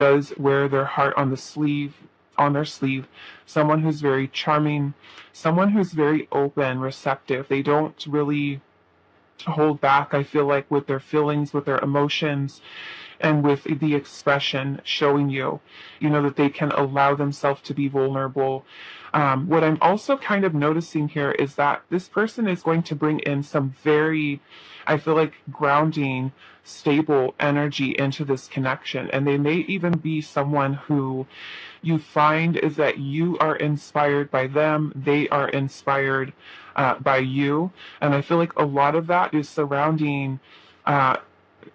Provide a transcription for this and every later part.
does wear their heart on their sleeve, someone who's very charming, someone who's very open, receptive. They don't really hold back, I feel like, with their feelings, with their emotions, and with the expression showing you, that they can allow themselves to be vulnerable. What I'm also kind of noticing here is that this person is going to bring in some very, I feel like, grounding, stable energy into this connection. And they may even be someone who you find is that you are inspired by them, they are inspired by you. And I feel like a lot of that is surrounding.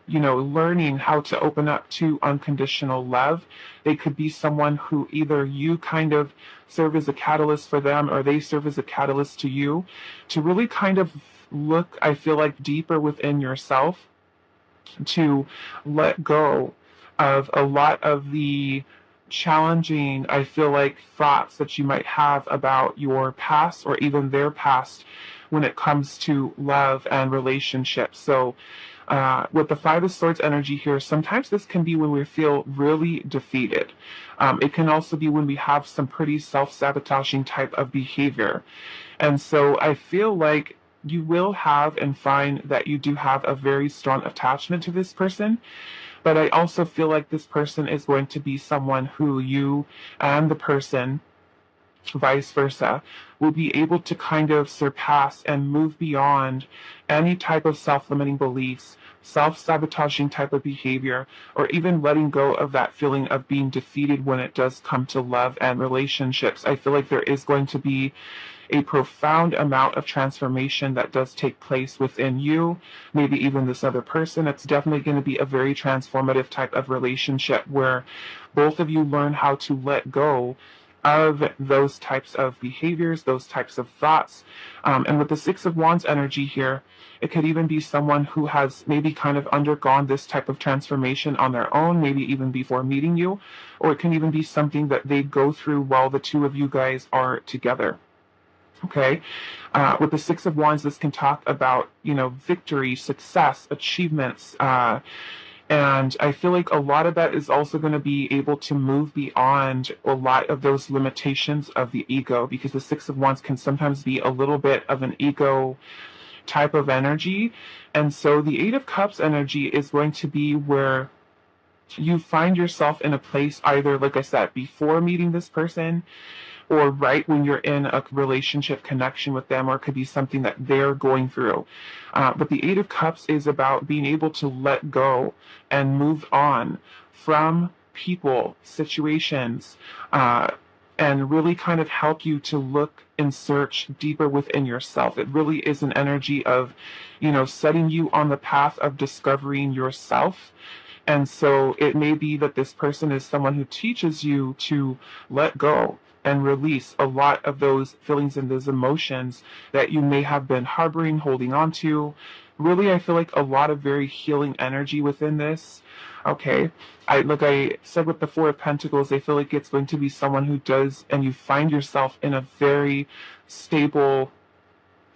Learning how to open up to unconditional love. They could be someone who either you kind of serve as a catalyst for them or they serve as a catalyst to you to really kind of look, I feel like, deeper within yourself, to let go of a lot of the challenging, I feel like, thoughts that you might have about your past or even their past when it comes to love and relationships. So, with the Five of Swords energy here, sometimes this can be when we feel really defeated. It can also be when we have some pretty self-sabotaging type of behavior. And so I feel like you will have and find that you do have a very strong attachment to this person. But I also feel like this person is going to be someone who you and the person, vice versa, will be able to kind of surpass and move beyond any type of self-limiting beliefs, self-sabotaging type of behavior, or even letting go of that feeling of being defeated when it does come to love and relationships. I feel like there is going to be a profound amount of transformation that does take place within you, maybe even this other person. It's definitely going to be a very transformative type of relationship where both of you learn how to let go of those types of behaviors, those types of thoughts. And with the Six of Wands energy here, it could even be someone who has maybe kind of undergone this type of transformation on their own, maybe even before meeting you, or it can even be something that they go through while the two of you guys are together. Okay. With the Six of Wands, this can talk about, victory, success, achievements, and I feel like a lot of that is also going to be able to move beyond a lot of those limitations of the ego, because the Six of Wands can sometimes be a little bit of an ego type of energy. And so the Eight of Cups energy is going to be where you find yourself in a place, either, like I said, before meeting this person, or right when you're in a relationship connection with them, or it could be something that they're going through. But the Eight of Cups is about being able to let go and move on from people, situations, and really kind of help you to look and search deeper within yourself. It really is an energy of, setting you on the path of discovering yourself. And so it may be that this person is someone who teaches you to let go and release a lot of those feelings and those emotions that you may have been harboring, holding on to. Really, I feel like a lot of very healing energy within this. Okay. Like I said with the Four of Pentacles, I feel like it's going to be someone who does, and you find yourself in a very stable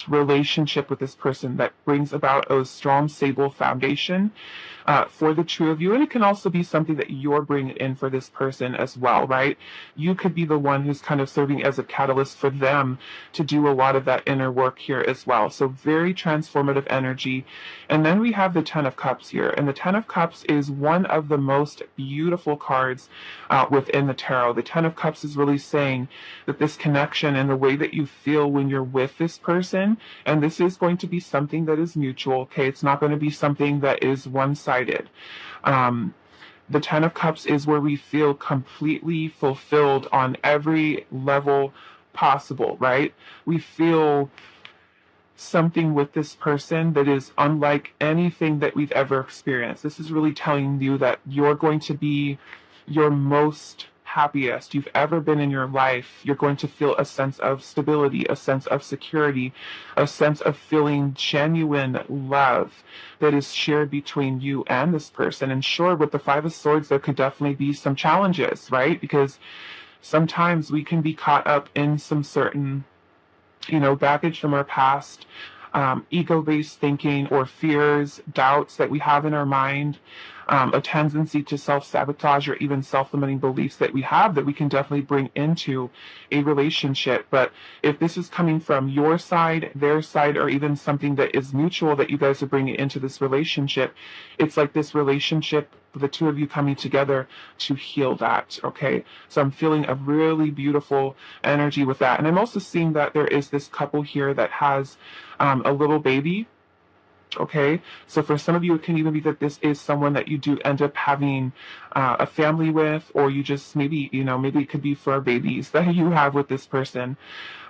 relationship with this person that brings about a strong, stable foundation for the two of you. And it can also be something that you're bringing in for this person as well, right? You could be the one who's kind of serving as a catalyst for them to do a lot of that inner work here as well. So very transformative energy. And then we have the Ten of Cups here. And the Ten of Cups is one of the most beautiful cards within the tarot. The Ten of Cups is really saying that this connection and the way that you feel when you're with this person, and this is going to be something that is mutual, okay? It's not going to be something that is one-sided. The Ten of Cups is where we feel completely fulfilled on every level possible, right? We feel something with this person that is unlike anything that we've ever experienced. This is really telling you that you're going to be your most happiest you've ever been in your life. You're going to feel a sense of stability, a sense of security, a sense of feeling genuine love that is shared between you and this person. And sure, with the Five of Swords, there could definitely be some challenges, right? Because sometimes we can be caught up in some certain, baggage from our past, ego-based thinking or fears, doubts that we have in our mind. a tendency to self-sabotage or even self-limiting beliefs that we have that we can definitely bring into a relationship. But if this is coming from your side, their side, or even something that is mutual that you guys are bringing into this relationship, it's like this relationship, the two of you coming together to heal that, okay? So I'm feeling a really beautiful energy with that. And I'm also seeing that there is this couple here that has a little baby. Okay, so for some of you, it can even be that this is someone that you do end up having a family with, or you just maybe, maybe it could be for babies that you have with this person.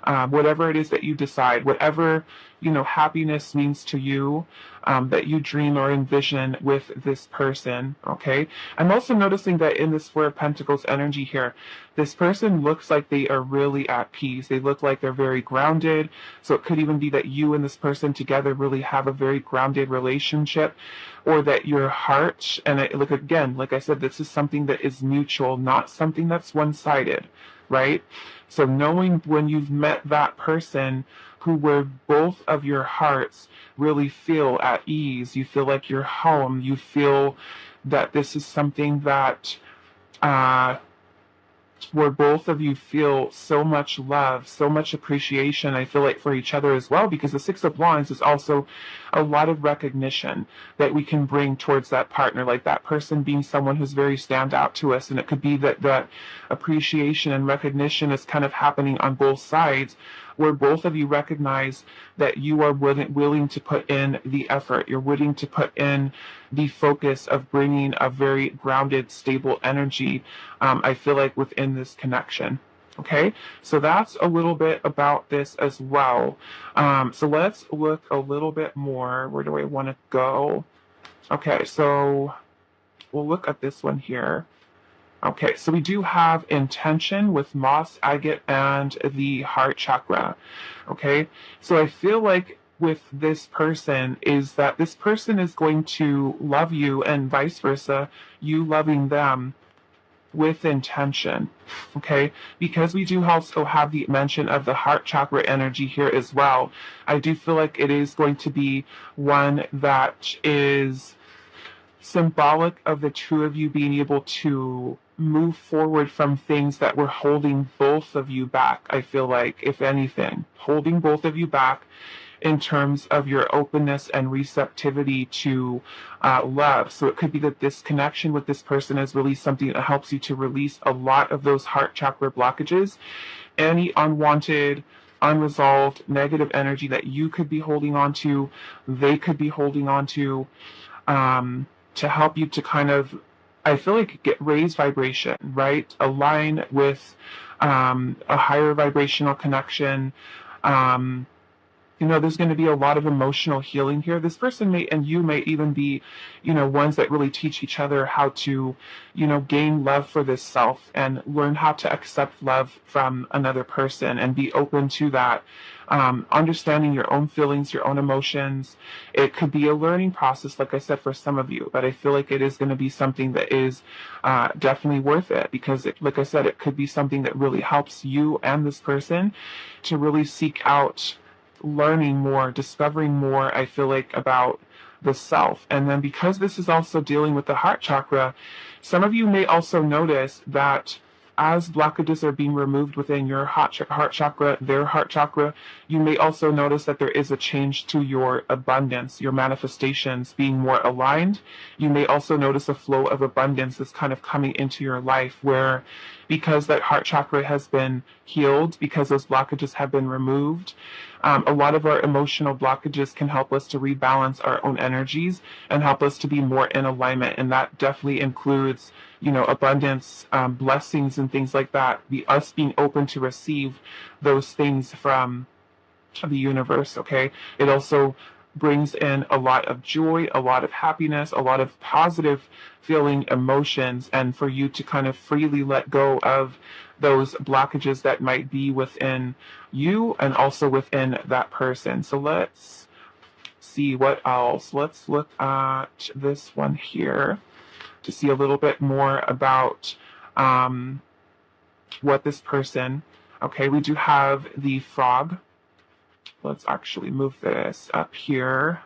Whatever it is that you decide, whatever, happiness means to you, that you dream or envision with this person, okay? I'm also noticing that in this Four of Pentacles energy here, this person looks like they are really at peace. They look like they're very grounded. So it could even be that you and this person together really have a very grounded relationship, or that your heart, and look again, like I said, this is something that is mutual, not something that's one-sided, right? So knowing when you've met that person where both of your hearts really feel at ease, you feel like you're home, you feel that this is something that where both of you feel so much love, so much appreciation, I feel like, for each other as well, because the Six of Wands is also a lot of recognition that we can bring towards that partner, like that person being someone who's very stand out to us. And it could be that that appreciation and recognition is kind of happening on both sides, where both of you recognize that you are willing to put in the effort. You're willing to put in the focus of bringing a very grounded, stable energy, I feel like, within this connection. Okay, so that's a little bit about this as well. So let's look a little bit more. Where do I want to go? Okay, so we'll look at this one here. Okay, so we do have intention with moss, agate, and the heart chakra. Okay, so I feel like with this person is that this person is going to love you and vice versa, you loving them with intention. Okay, because we do also have the mention of the heart chakra energy here as well. I do feel like it is going to be one that is symbolic of the two of you being able to move forward from things that were holding both of you back. I feel like, if anything, holding both of you back in terms of your openness and receptivity to love. So it could be that this connection with this person is really something that helps you to release a lot of those heart chakra blockages, any unwanted, unresolved negative energy that you could be holding on to, they could be holding on to help you to kind of, I feel like, get raised vibration, right? Align with a higher vibrational connection. There's going to be a lot of emotional healing here. This person may, and you may even be, ones that really teach each other how to, gain love for this self and learn how to accept love from another person and be open to that. Understanding your own feelings, your own emotions. It could be a learning process, like I said, for some of you, but I feel like it is going to be something that is definitely worth it, because like I said, it could be something that really helps you and this person to really seek out learning more, discovering more, I feel like, about the self. And then because this is also dealing with the heart chakra, some of you may also notice that as blockages are being removed within your heart chakra, their heart chakra, you may also notice that there is a change to your abundance, your manifestations being more aligned. You may also notice a flow of abundance that's kind of coming into your life, where because that heart chakra has been healed, because those blockages have been removed, a lot of our emotional blockages can help us to rebalance our own energies and help us to be more in alignment. And that definitely includes, abundance, blessings, and things like that. Us being open to receive those things from the universe, okay? It also brings in a lot of joy, a lot of happiness, a lot of positive feeling emotions, and for you to kind of freely let go of those blockages that might be within you and also within that person. So let's see what else. Let's look at this one here to see a little bit more about what this person, okay, we do have the frog. Let's actually move this up here.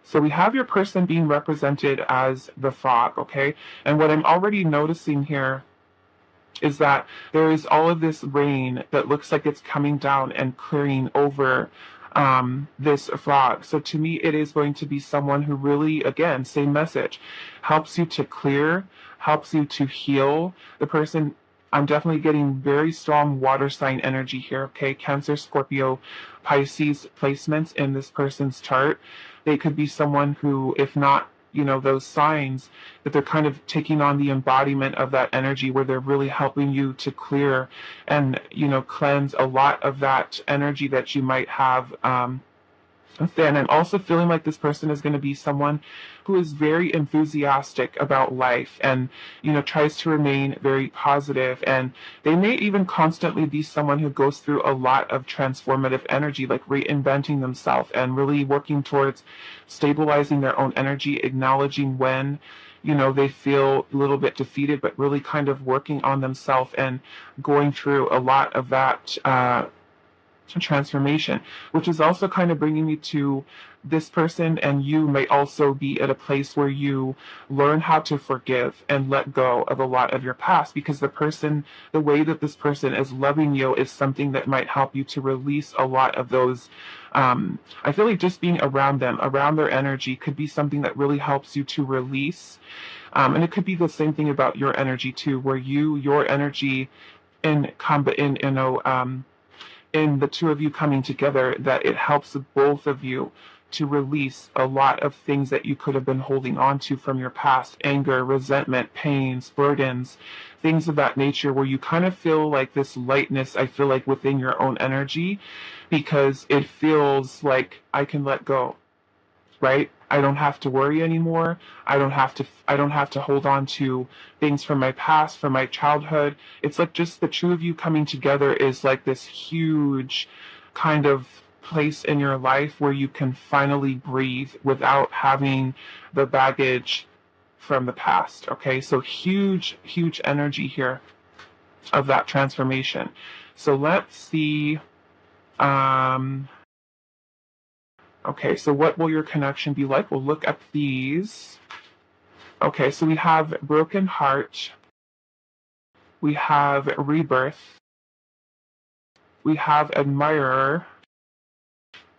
So we have your person being represented as the frog, okay? And what I'm already noticing here is that there is all of this rain that looks like it's coming down and clearing over this frog. So to me, it is going to be someone who really, again, same message, helps you to clear, helps you to heal. The person, I'm definitely getting very strong water sign energy here, okay? Cancer, Scorpio, Pisces placements in this person's chart. They could be someone who, if not, those signs, that they're kind of taking on the embodiment of that energy where they're really helping you to clear and, cleanse a lot of that energy that you might have then. I'm also feeling like this person is going to be someone who is very enthusiastic about life and, tries to remain very positive. And they may even constantly be someone who goes through a lot of transformative energy, like reinventing themselves and really working towards stabilizing their own energy, acknowledging when, they feel a little bit defeated, but really kind of working on themselves and going through a lot of that, transformation, which is also kind of bringing me to this person and you may also be at a place where you learn how to forgive and let go of a lot of your past, because the way that this person is loving you is something that might help you to release a lot of those. I feel like just being around them, around their energy, could be something that really helps you to release. And it could be the same thing about your energy too, where your energy in combat in the two of you coming together, that it helps both of you to release a lot of things that you could have been holding on to from your past: anger, resentment, pains, burdens, things of that nature, where you kind of feel like this lightness, I feel like, within your own energy, because it feels like I can let go, right? I don't have to worry anymore. I don't have to hold on to things from my past, from my childhood. It's like just the two of you coming together is like this huge kind of place in your life where you can finally breathe without having the baggage from the past. Okay? So huge energy here of that transformation. So let's see. Okay, so what will your connection be like? We'll look at these. Okay, so we have broken heart, we have rebirth, we have admirer,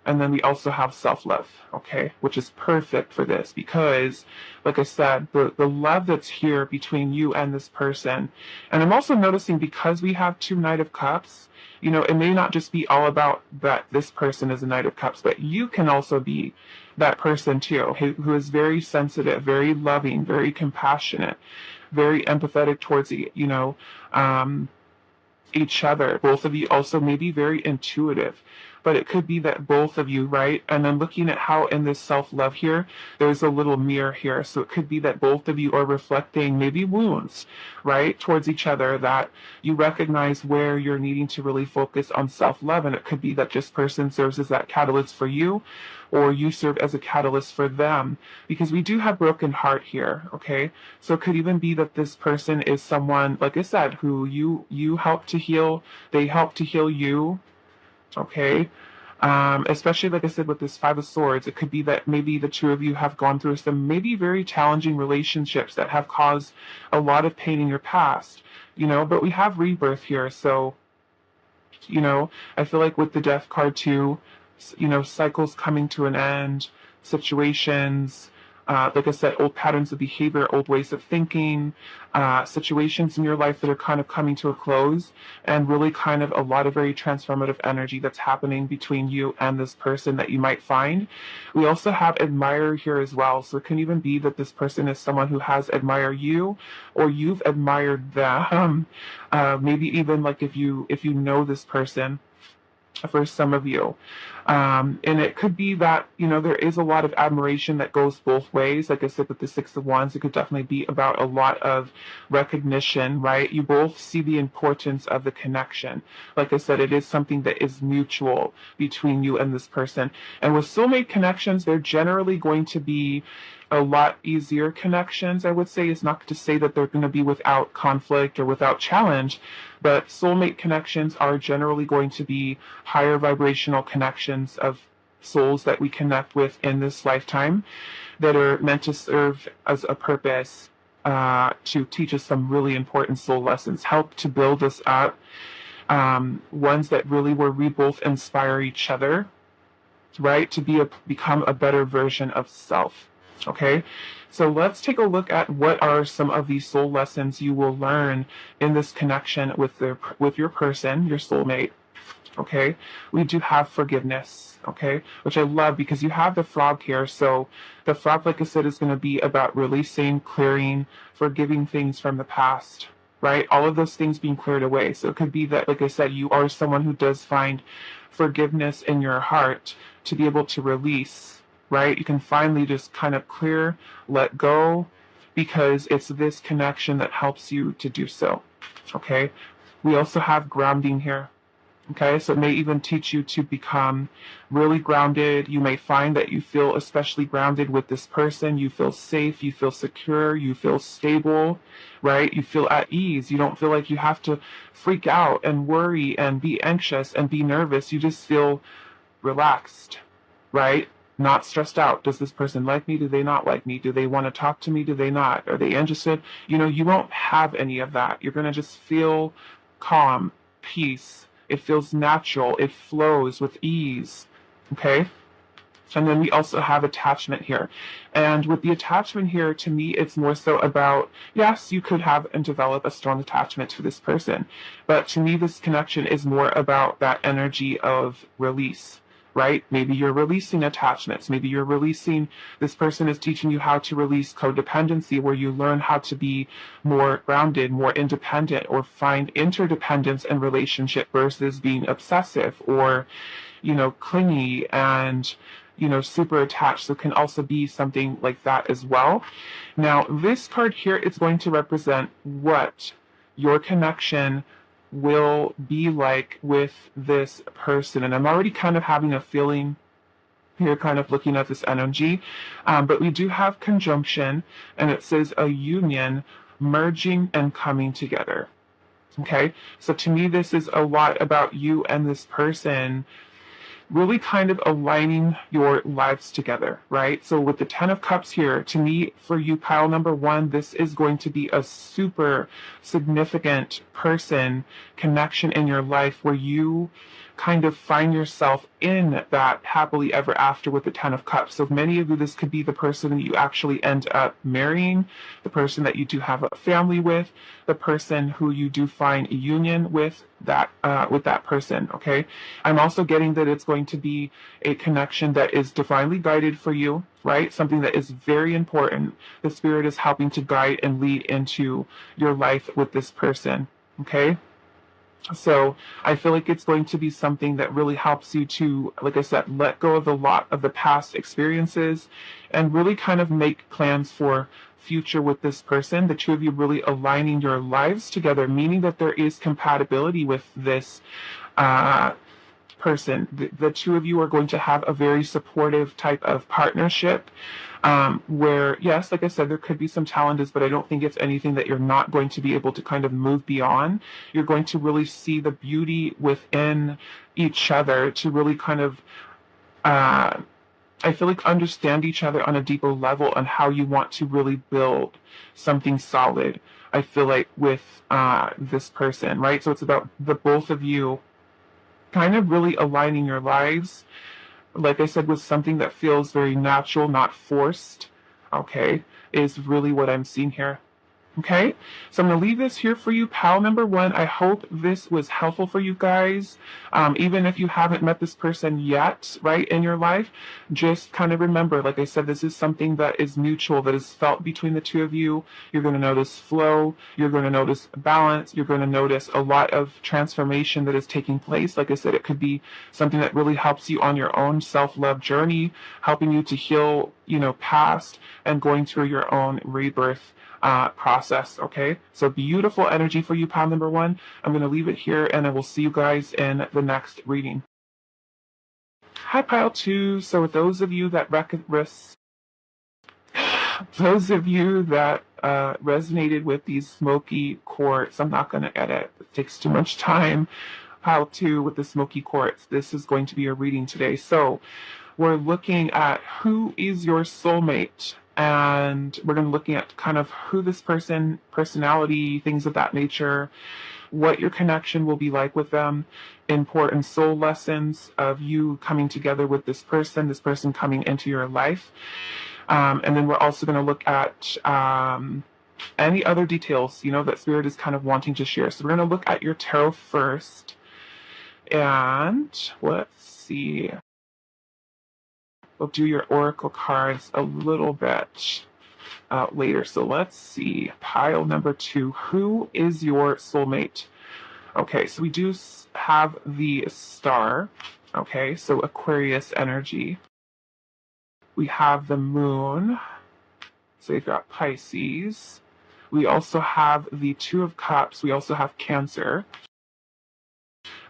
and then we also have self-love, okay, which is perfect for this because, like I said, the love that's here between you and this person. And I'm also noticing, because we have two Knight of Cups, it may not just be all about that this person is a Knight of Cups, but you can also be that person too, who is very sensitive, very loving, very compassionate, very empathetic towards, each other. Both of you also may be very intuitive, but it could be that both of you, right? And then looking at how in this self-love here, there's a little mirror here. So it could be that both of you are reflecting maybe wounds, right, towards each other, that you recognize where you're needing to really focus on self-love. And it could be that this person serves as that catalyst for you, or you serve as a catalyst for them, because we do have broken heart here, okay? So it could even be that this person is someone, like I said, who you help to heal, they help to heal you, okay? Especially, like I said, with this Five of Swords, it could be that maybe the two of you have gone through some maybe very challenging relationships that have caused a lot of pain in your past, but we have rebirth here. So, I feel like with the Death card too, cycles coming to an end, situations, like I said, old patterns of behavior, old ways of thinking, situations in your life that are kind of coming to a close, and really kind of a lot of very transformative energy that's happening between you and this person that you might find. We also have admirer here as well. So it can even be that this person is someone who has admired you, or you've admired them. Maybe even like if you know this person, for some of you. And it could be that, there is a lot of admiration that goes both ways. Like I said, with the Six of Wands, it could definitely be about a lot of recognition, right? You both see the importance of the connection. Like I said, it is something that is mutual between you and this person. And with soulmate connections, they're generally going to be a lot easier connections, I would say. It's not to say that they're going to be without conflict or without challenge, but soulmate connections are generally going to be higher vibrational connections of souls that we connect with in this lifetime that are meant to serve as a purpose to teach us some really important soul lessons, help to build us up, ones that really where we both inspire each other, right, to become a better version of self. Okay, so let's take a look at what are some of these soul lessons you will learn in this connection with your person, your soulmate. Okay, we do have forgiveness, okay, which I love because you have the frog here. So the frog, like I said, is going to be about releasing, clearing, forgiving things from the past, right? All of those things being cleared away. So it could be that, like I said, you are someone who does find forgiveness in your heart to be able to release, right? You can finally just kind of clear, let go, because it's this connection that helps you to do so, okay? We also have grounding here. Okay, so it may even teach you to become really grounded. You may find that you feel especially grounded with this person. You feel safe, you feel secure, you feel stable, right? You feel at ease. You don't feel like you have to freak out and worry and be anxious and be nervous. You just feel relaxed, right? Not stressed out. Does this person like me? Do they not like me? Do they want to talk to me? Do they not? Are they interested? You know, you won't have any of that. You're going to just feel calm, peace. It feels natural. It flows with ease. Okay? And then we also have attachment here. And with the attachment here, to me, it's more so about, yes, you could have and develop a strong attachment to this person. But to me, this connection is more about that energy of release, right? Maybe you're releasing attachments. Maybe you're releasing, this person is teaching you how to release codependency, where you learn how to be more grounded, more independent, or find interdependence in relationship versus being obsessive or, you know, clingy and, you know, super attached. So it can also be something like that as well. Now, this card here is going to represent what your connection will be like with this person. And I'm already kind of having a feeling here, kind of looking at this energy. But we do have conjunction, and it says a union, merging and coming together. Okay, so to me, this is a lot about you and this person really kind of aligning your lives together, right? So with the 10 of Cups here, to me, for you, pile number one, this is going to be a super significant person connection in your life where you kind of find yourself in that happily ever after with the 10 of Cups. So many of you, this could be the person that you actually end up marrying, the person that you do have a family with, the person who you do find a union with that person, okay? I'm also getting that it's going to be a connection that is divinely guided for you, right? Something that is very important. The Spirit is helping to guide and lead into your life with this person, okay? So I feel like it's going to be something that really helps you to, like I said, let go of a lot of the past experiences and really kind of make plans for future with this person. The two of you really aligning your lives together, meaning that there is compatibility with this person. The two of you are going to have a very supportive type of partnership where, yes, like I said, there could be some challenges, but I don't think it's anything that you're not going to be able to kind of move beyond. You're going to really see the beauty within each other to really kind of, I feel like, understand each other on a deeper level on how you want to really build something solid. I feel like with this person, right? So it's about the both of you kind of really aligning your lives, like I said, with something that feels very natural, not forced, okay, is really what I'm seeing here. Okay, so I'm going to leave this here for you, pal number one. I hope this was helpful for you guys. Even if you haven't met this person yet, right, in your life, just kind of remember, like I said, this is something that is mutual, that is felt between the two of you. You're going to notice flow. You're going to notice balance. You're going to notice a lot of transformation that is taking place. Like I said, it could be something that really helps you on your own self-love journey, helping you to heal, you know, past and going through your own rebirth process. Okay, so beautiful energy for you, pile number one. I'm going to leave it here, and I will see you guys in the next reading. Hi, pile two. So those of you that resonated with these smoky quartz, I'm not going to edit. It takes too much time. Pile two with the smoky quartz. This is going to be a reading today. So we're looking at who is your soulmate. And we're going to be looking at kind of who this person, personality, things of that nature, what your connection will be like with them, important soul lessons of you coming together with this person coming into your life. And then we're also going to look at any other details, that Spirit is kind of wanting to share. So we're going to look at your tarot first. And let's see. We'll do your oracle cards a little bit later. So let's see. Pile number 2. Who is your soulmate? Okay, so we do have the star. Okay, so Aquarius energy. We have the moon. So you've got Pisces. We also have the 2 of Cups. We also have Cancer.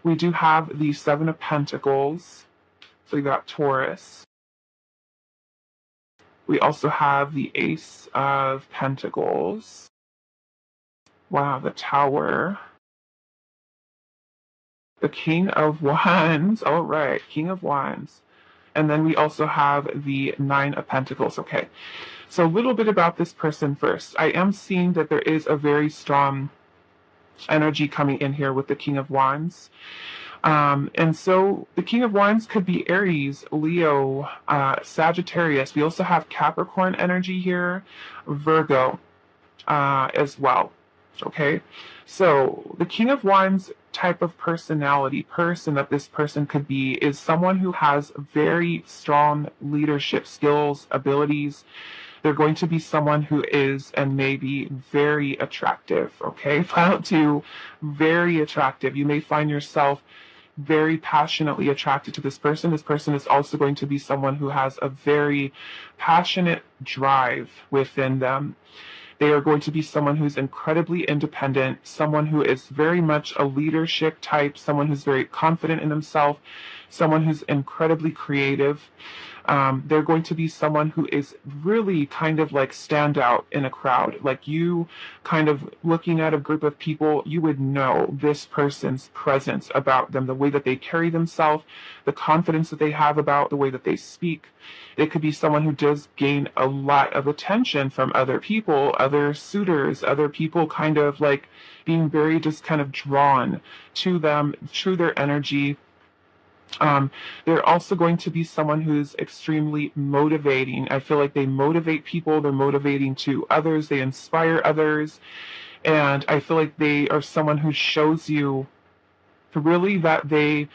We do have the 7 of Pentacles. So you've got Taurus. We also have the Ace of Pentacles. Wow, the Tower. The King of Wands. All right, King of Wands. And then we also have the 9 of Pentacles. Okay, so a little bit about this person first. I am seeing that there is a very strong energy coming in here with the King of Wands. And so the King of Wands could be Aries, Leo, Sagittarius. We also have Capricorn energy here, Virgo as well. Okay, so the King of Wands type of person that this person could be is someone who has very strong leadership skills, abilities. They're going to be someone who is and may be very attractive. Okay, Pile 2, very attractive. You may find yourself very passionately attracted to this person. This person is also going to be someone who has a very passionate drive within them. They are going to be someone who's incredibly independent, someone who is very much a leadership type, someone who's very confident in themselves, someone who's incredibly creative. They're going to be someone who is really kind of like stand out in a crowd. Like you kind of looking at a group of people, you would know this person's presence about them, the way that they carry themselves, the confidence that they have about the way that they speak. It could be someone who does gain a lot of attention from other people, other suitors, other people kind of like being very just kind of drawn to them, through their energy. They're also going to be someone who's extremely motivating. I feel like they motivate people. They're motivating to others. They inspire others. And I feel like they are someone who shows you really that they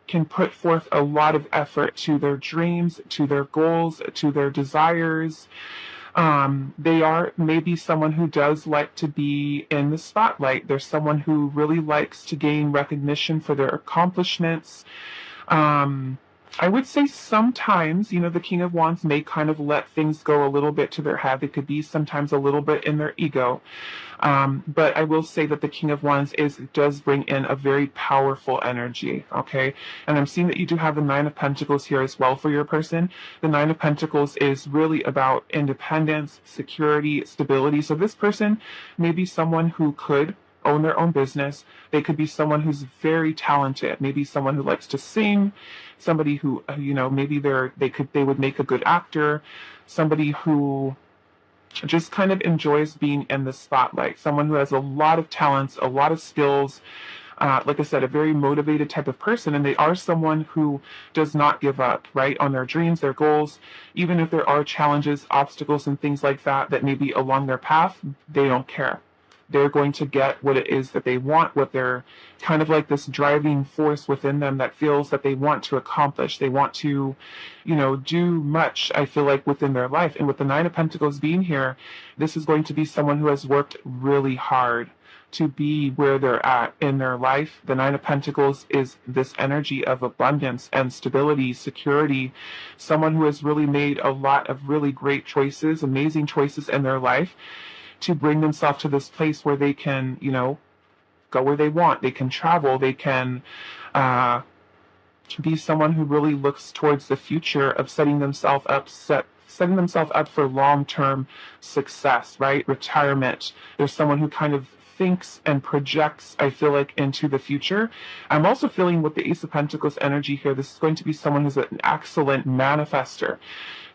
can put forth a lot of effort to their dreams, to their goals, to their desires. They are maybe someone who does like to be in the spotlight. They're someone who really likes to gain recognition for their accomplishments. I would say sometimes, the King of Wands may kind of let things go a little bit to their head. They could be sometimes a little bit in their ego. But I will say that the King of Wands does bring in a very powerful energy, okay? And I'm seeing that you do have the 9 of Pentacles here as well for your person. The 9 of Pentacles is really about independence, security, stability. So this person may be someone who could own their own business. They could be someone who's very talented, maybe someone who likes to sing, somebody who maybe they would make a good actor, somebody who just kind of enjoys being in the spotlight, someone who has a lot of talents, a lot of skills, like I said, a very motivated type of person. And they are someone who does not give up, right, on their dreams, their goals. Even if there are challenges, obstacles, and things like that may be along their path, they don't care. They're going to get what it is that they want, what they're kind of like this driving force within them that feels that they want to accomplish. They want to, do much, I feel like, within their life. And with the 9 of Pentacles being here, this is going to be someone who has worked really hard to be where they're at in their life. The 9 of Pentacles is this energy of abundance and stability, security, someone who has really made a lot of really great choices, amazing choices in their life, to bring themselves to this place where they can, go where they want. They can travel. They can be someone who really looks towards the future of setting themselves up for long-term success, right? Retirement. There's someone who kind of thinks and projects, I feel like, into the future. I'm also feeling with the Ace of Pentacles energy here, this is going to be someone who's an excellent manifester,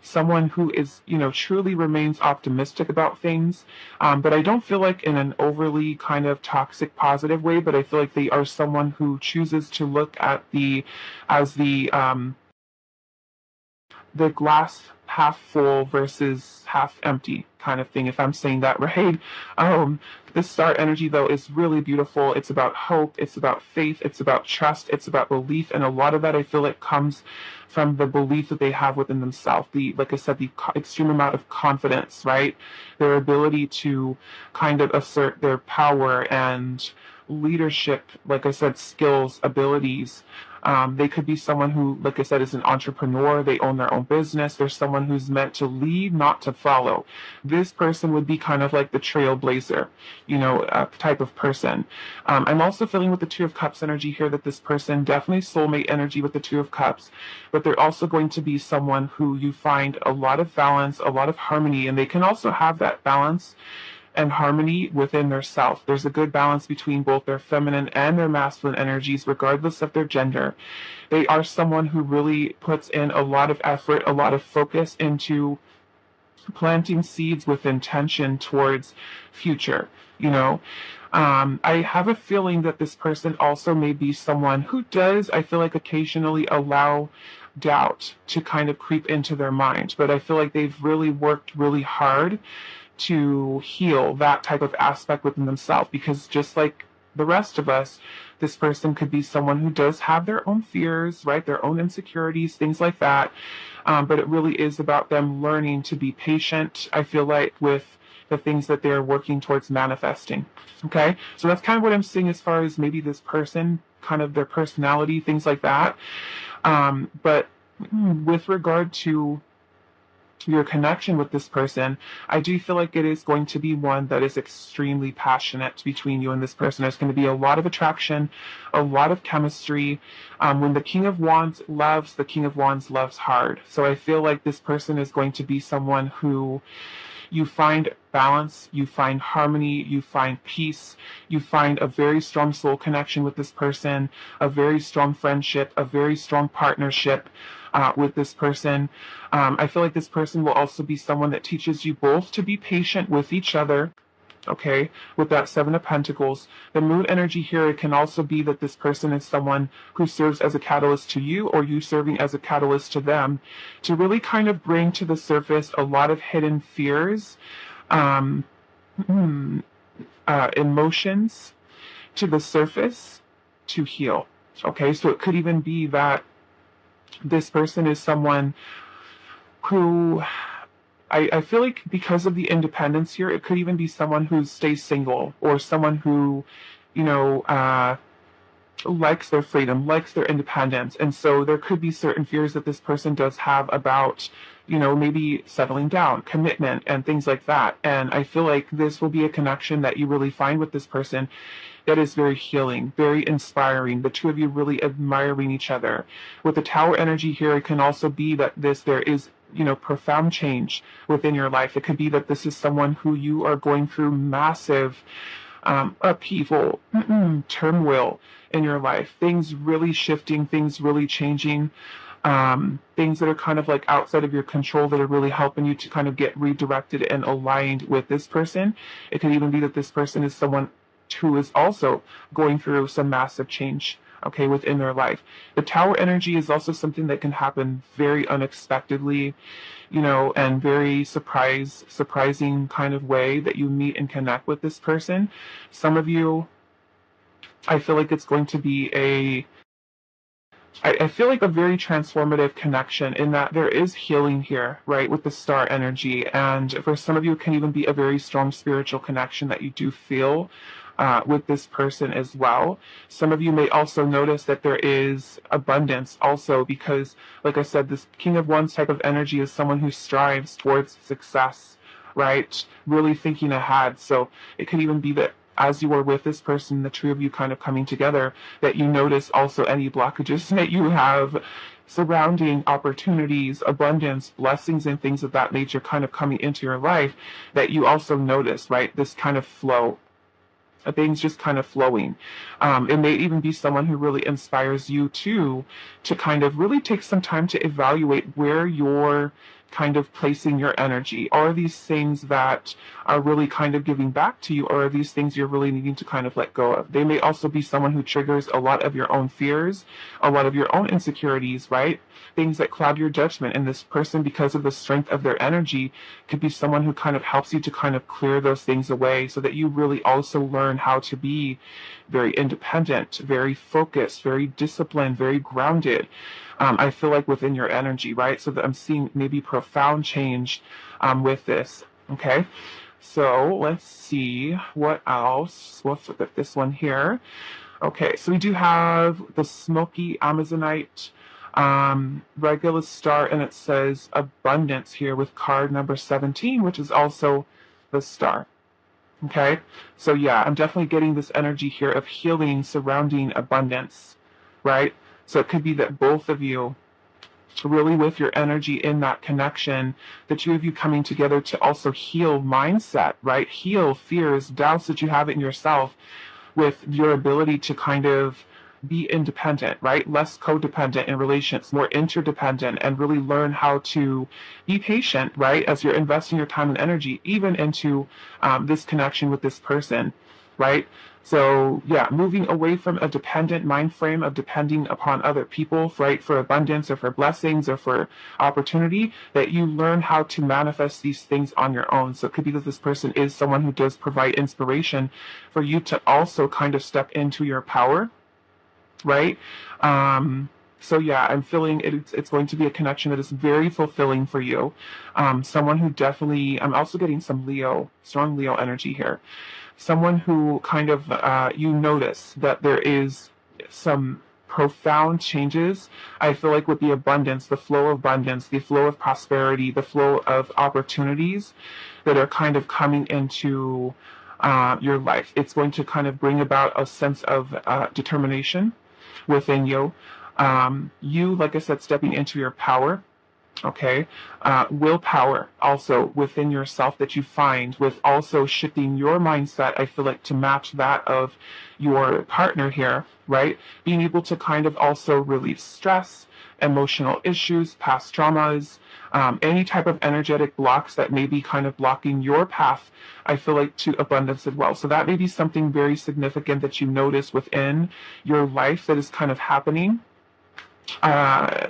someone who is, truly remains optimistic about things. But I don't feel like in an overly kind of toxic positive way, but I feel like they are someone who chooses to look at the glass half full versus half empty kind of thing, if I'm saying that right. This star energy, though, is really beautiful. It's about hope, it's about faith, it's about trust, it's about belief, and a lot of that I feel like comes from the belief that they have within themselves. Like I said, the extreme amount of confidence, right? Their ability to kind of assert their power and leadership, like I said, skills, abilities. They could be someone who, like I said, is an entrepreneur. They own their own business. They're someone who's meant to lead, not to follow. This person would be kind of like the trailblazer, type of person. I'm also feeling with the Two of Cups energy here that this person, definitely soulmate energy with the Two of Cups, but they're also going to be someone who you find a lot of balance, a lot of harmony, and they can also have that balance and harmony within their self. There's a good balance between both their feminine and their masculine energies, regardless of their gender. They are someone who really puts in a lot of effort, a lot of focus into planting seeds with intention towards future, I have a feeling that this person also may be someone who does, I feel like, occasionally allow doubt to kind of creep into their mind, but I feel like they've really worked really hard to heal that type of aspect within themselves, because just like the rest of us, this person could be someone who does have their own fears, right? Their own insecurities, things like that. But it really is about them learning to be patient, I feel like, with the things that they're working towards manifesting. Okay? So that's kind of what I'm seeing as far as maybe this person, kind of their personality, things like that. But with regard to your connection with this person, I do feel like it is going to be one that is extremely passionate between you and this person. There's going to be a lot of attraction, a lot of chemistry. When the King of Wands loves, the King of Wands loves hard. So I feel like this person is going to be someone who you find balance, you find harmony, you find peace, you find a very strong soul connection with this person, a very strong friendship, a very strong partnership with this person. I feel like this person will also be someone that teaches you both to be patient with each other. Okay, with that Seven of Pentacles, the moon energy here, it can also be that this person is someone who serves as a catalyst to you, or you serving as a catalyst to them, to really kind of bring to the surface a lot of hidden fears, emotions to the surface to heal. Okay, so it could even be that this person is someone who, I feel like because of the independence here, it could even be someone who stays single, or someone who, likes their freedom, likes their independence. And so there could be certain fears that this person does have about, maybe settling down, commitment, and things like that. And I feel like this will be a connection that you really find with this person that is very healing, very inspiring. The two of you really admiring each other. With the Tower energy here, it can also be that there is profound change within your life. It could be that this is someone who you are going through massive upheaval, turmoil in your life, things really shifting, things really changing, things that are kind of like outside of your control that are really helping you to kind of get redirected and aligned with this person. It could even be that this person is someone who is also going through some massive change, okay, within their life. The Tower energy is also something that can happen very unexpectedly, and very surprising kind of way that you meet and connect with this person. Some of you, I feel like it's going to be I feel like a very transformative connection, in that there is healing here, right, with the star energy. And for some of you, it can even be a very strong spiritual connection that you do feel with this person as well. Some of you may also notice that there is abundance also, because, like I said, this King of Wands type of energy is someone who strives towards success, right? Really thinking ahead. So it could even be that as you are with this person, the two of you kind of coming together, that you notice also any blockages that you have surrounding opportunities, abundance, blessings, and things of that nature kind of coming into your life, that you also notice, right? This kind of flow. things just kind of flowing. It may even be someone who really inspires you too, to kind of really take some time to evaluate where you're kind of placing your energy. Are these things that are really kind of giving back to you, or are these things you're really needing to kind of let go of? They may also be someone who triggers a lot of your own fears, a lot of your own insecurities, right? Things that cloud your judgment. And this person, because of the strength of their energy, could be someone who kind of helps you to kind of clear those things away, so that you really also learn how to be very independent, very focused, very disciplined, very grounded. I feel like within your energy, right? So that I'm seeing maybe profound change with this. Okay. So let's see what else. We'll flip at this one here. Okay, so we do have the smoky Amazonite Regulus star, and it says abundance here with card number 17, which is also the star. Okay, so yeah, I'm definitely getting this energy here of healing surrounding abundance, right? So it could be that both of you, really with your energy in that connection, the two of you coming together to also heal mindset, right? Heal fears, doubts that you have in yourself, with your ability to kind of be independent, right? Less codependent in relations, more interdependent, and really learn how to be patient, right? As you're investing your time and energy, even into this connection with this person, right? So yeah, moving away from a dependent mind frame of depending upon other people, right, for abundance or for blessings or for opportunity, that you learn how to manifest these things on your own. So it could be that this person is someone who does provide inspiration for you to also kind of step into your power, right? So yeah, I'm feeling it's going to be a connection that is very fulfilling for you. Someone who definitely, I'm also getting some Leo, strong Leo energy here. Someone who kind of, you notice that there is some profound changes. I feel like with the abundance, the flow of abundance, the flow of prosperity, the flow of opportunities that are kind of coming into your life. It's going to kind of bring about a sense of determination within you. You, like I said, stepping into your power. Okay, willpower also within yourself that you find, with also shifting your mindset, I feel like, to match that of your partner here, right? Being able to kind of also release stress, emotional issues, past traumas, any type of energetic blocks that may be kind of blocking your path, I feel like, to abundance as well. So that may be something very significant that you notice within your life that is kind of happening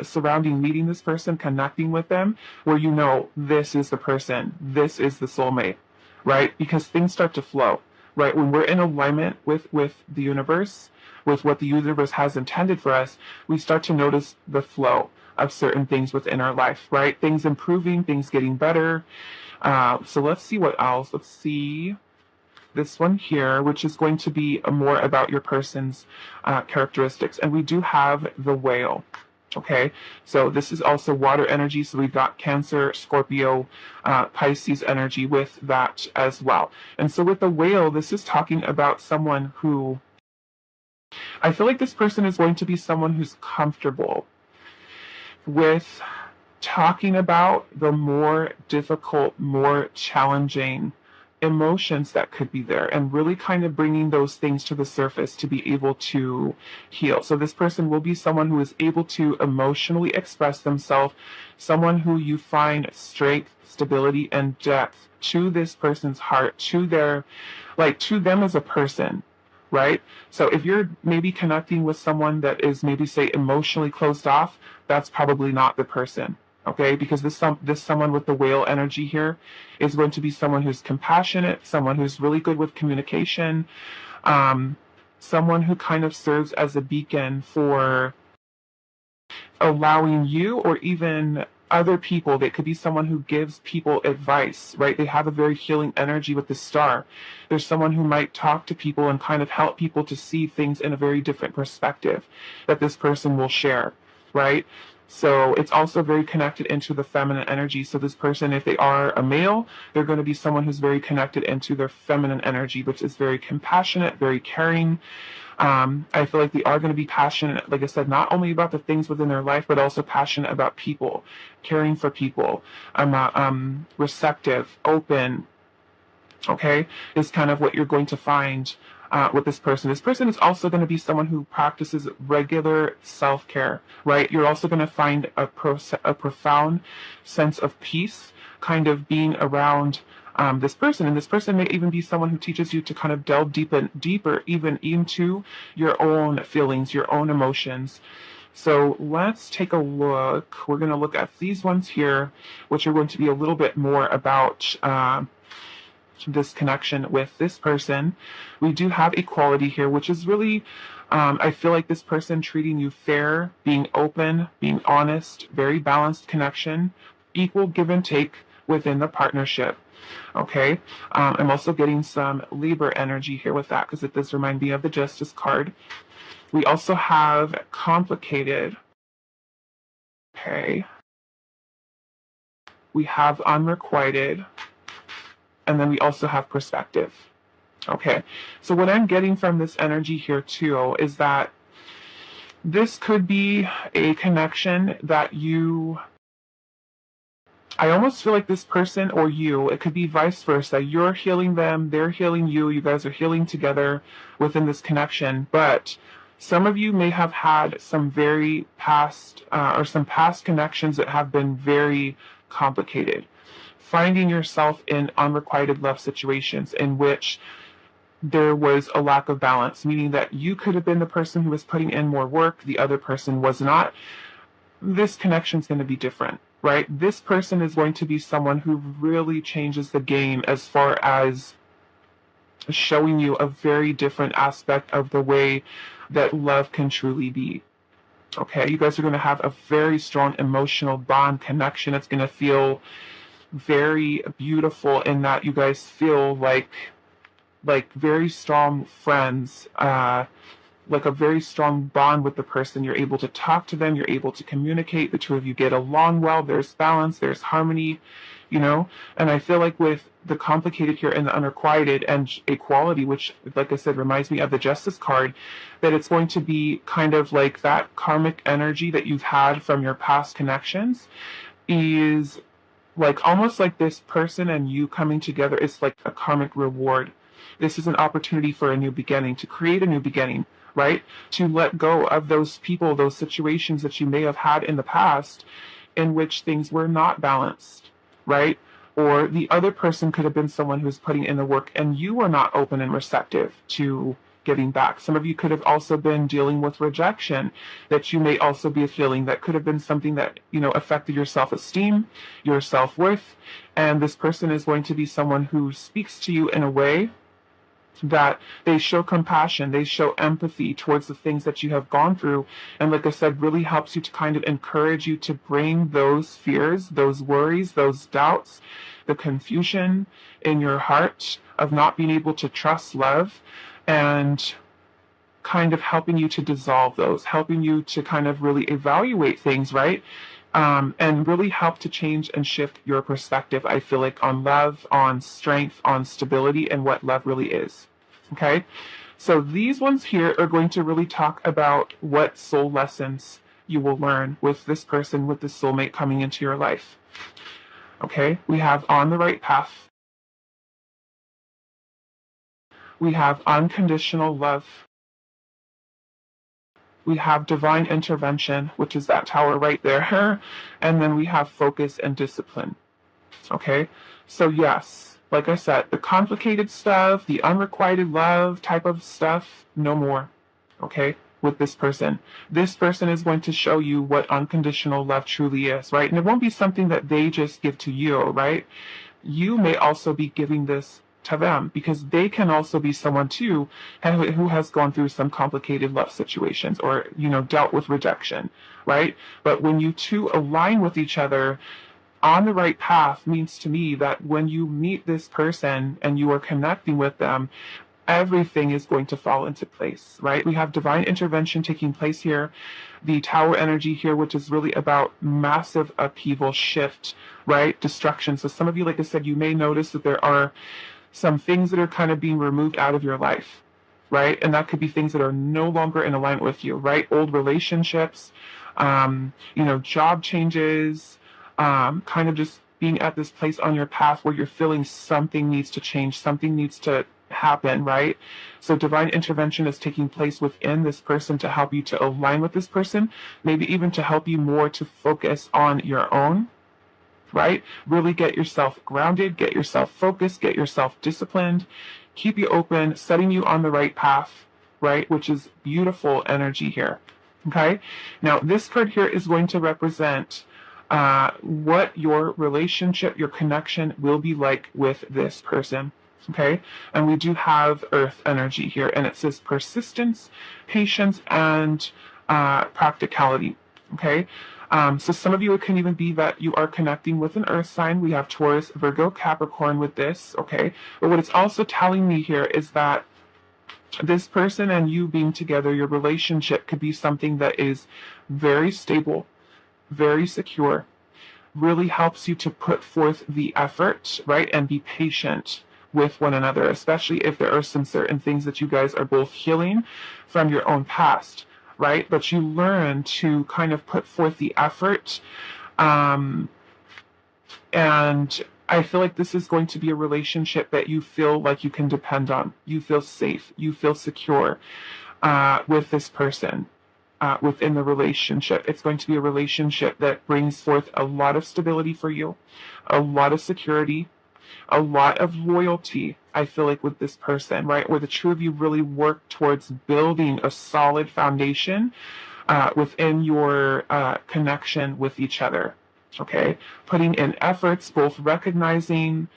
surrounding meeting this person, connecting with them, where you know this is the person, this is the soulmate, right? Because things start to flow, right? When we're in alignment with the universe, with what the universe has intended for us, we start to notice the flow of certain things within our life, right? Things improving, things getting better. So let's see what else. Let's see this one here, which is going to be more about your person's characteristics. And we do have the whale. Okay, so this is also water energy. So we've got Cancer, Scorpio, Pisces energy with that as well. And so with the whale, this is talking about someone who, I feel like this person is going to be someone who's comfortable with talking about the more difficult, more challenging emotions that could be there, and really kind of bringing those things to the surface to be able to heal. So this person will be someone who is able to emotionally express themselves, someone who you find strength, stability, and depth to this person's heart, to their, like, to them as a person, right? So if you're maybe connecting with someone that is maybe, say, emotionally closed off, that's probably not the person. Okay, because this someone with the whale energy here is going to be someone who's compassionate, someone who's really good with communication, someone who kind of serves as a beacon for allowing you, or even other people. They could be someone who gives people advice, right? They have a very healing energy with the star. There's someone who might talk to people and kind of help people to see things in a very different perspective that this person will share, right? So it's also very connected into the feminine energy. So this person, if they are a male, they're going to be someone who's very connected into their feminine energy, which is very compassionate, very caring. I feel like they are going to be passionate, like I said, not only about the things within their life, but also passionate about people, caring for people, receptive, open, okay, is kind of what you're going to find with this person. This person is also going to be someone who practices regular self-care, right? You're also going to find a profound sense of peace kind of being around this person. And this person may even be someone who teaches you to kind of delve deeper even into your own feelings, your own emotions. So let's take a look. We're going to look at these ones here, which are going to be a little bit more about this connection with this person. We do have equality here, which is really, I feel like this person treating you fair, being open, being honest, very balanced connection, equal give and take within the partnership. Okay, I'm also getting some Libra energy here with that because it does remind me of the Justice card. We also have complicated. Okay. We have unrequited. And then we also have perspective. Okay. So what I'm getting from this energy here too is that this could be a connection that I almost feel like this person or you, it could be vice versa. You're healing them, they're healing you, you guys are healing together within this connection. But some of you may have had some very past or some past connections that have been very complicated. Finding yourself in unrequited love situations in which there was a lack of balance, meaning that you could have been the person who was putting in more work, the other person was not. This connection is going to be different, right? This person is going to be someone who really changes the game as far as showing you a very different aspect of the way that love can truly be. Okay, you guys are going to have a very strong emotional bond connection. It's going to feel very beautiful in that you guys feel like very strong friends, like a very strong bond with the person. You're able to talk to them, you're able to communicate, the two of you get along well, there's balance, there's harmony, you know? And I feel like with the complicated here and the unrequited and equality, which, like I said, reminds me of the Justice card, that it's going to be kind of like that karmic energy that you've had from your past connections is like almost like this person and you coming together is like a karmic reward. This is an opportunity for a new beginning, to create a new beginning, right? To let go of those people, those situations that you may have had in the past in which things were not balanced, right? Or the other person could have been someone who's putting in the work and you were not open and receptive to giving back. Some of you could have also been dealing with rejection that you may also be feeling. That could have been something that, you know, affected your self-esteem, your self-worth. And this person is going to be someone who speaks to you in a way that they show compassion, they show empathy towards the things that you have gone through. And like I said, really helps you to kind of encourage you to bring those fears, those worries, those doubts, the confusion in your heart of not being able to trust love, and kind of helping you to dissolve those, helping you to kind of really evaluate things, right? And really help to change and shift your perspective, I feel like, on love, on strength, on stability, and what love really is. Okay? So these ones here are going to really talk about what soul lessons you will learn with this person, with this soulmate coming into your life. Okay? We have on the right path. We have unconditional love. We have divine intervention, which is that tower right there. And then we have focus and discipline. Okay? So yes, like I said, the complicated stuff, the unrequited love type of stuff, no more. Okay? With this person. This person is going to show you what unconditional love truly is, right? And it won't be something that they just give to you, right? You may also be giving this to them because they can also be someone too who has gone through some complicated love situations or, you know, dealt with rejection, right? But when you two align with each other, on the right path means to me that when you meet this person and you are connecting with them, everything is going to fall into place, right? We have divine intervention taking place here, the tower energy here, which is really about massive upheaval, shift, right? Destruction. So some of you, like I said, you may notice that there are some things that are kind of being removed out of your life, right? And that could be things that are no longer in alignment with you, right? Old relationships, you know, job changes, kind of just being at this place on your path where you're feeling something needs to change, something needs to happen, right? So divine intervention is taking place within this person to help you to align with this person, maybe even to help you more to focus on your own, right? Really get yourself grounded, get yourself focused, get yourself disciplined, keep you open, setting you on the right path, right? Which is beautiful energy here. Okay. Now, this card here is going to represent what your relationship, your connection will be like with this person. Okay. And we do have earth energy here, and it says persistence, patience, and practicality. Okay. So some of you, it can even be that you are connecting with an earth sign. We have Taurus, Virgo, Capricorn with this. Okay. But what it's also telling me here is that this person and you being together, your relationship could be something that is very stable, very secure, really helps you to put forth the effort, right? And be patient with one another, especially if there are some certain things that you guys are both healing from your own past, right? But you learn to kind of put forth the effort. And I feel like this is going to be a relationship that you feel like you can depend on. You feel safe. You feel secure with this person. Within the relationship, it's going to be a relationship that brings forth a lot of stability for you, a lot of security, a lot of loyalty. I feel like with this person, right, where the two of you really work towards building a solid foundation within your connection with each other. Okay, putting in efforts, both recognizing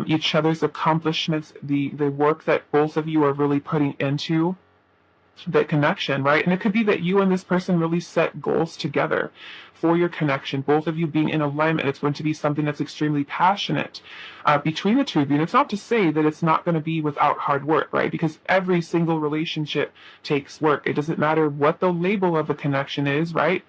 each other's accomplishments, the work that both of you are really putting into that connection, right? And it could be that you and this person really set goals together for your connection, both of you being in alignment. It's going to be something that's extremely passionate between the two of you. And it's not to say that it's not going to be without hard work, right? Because every single relationship takes work. It doesn't matter what the label of a connection is, right?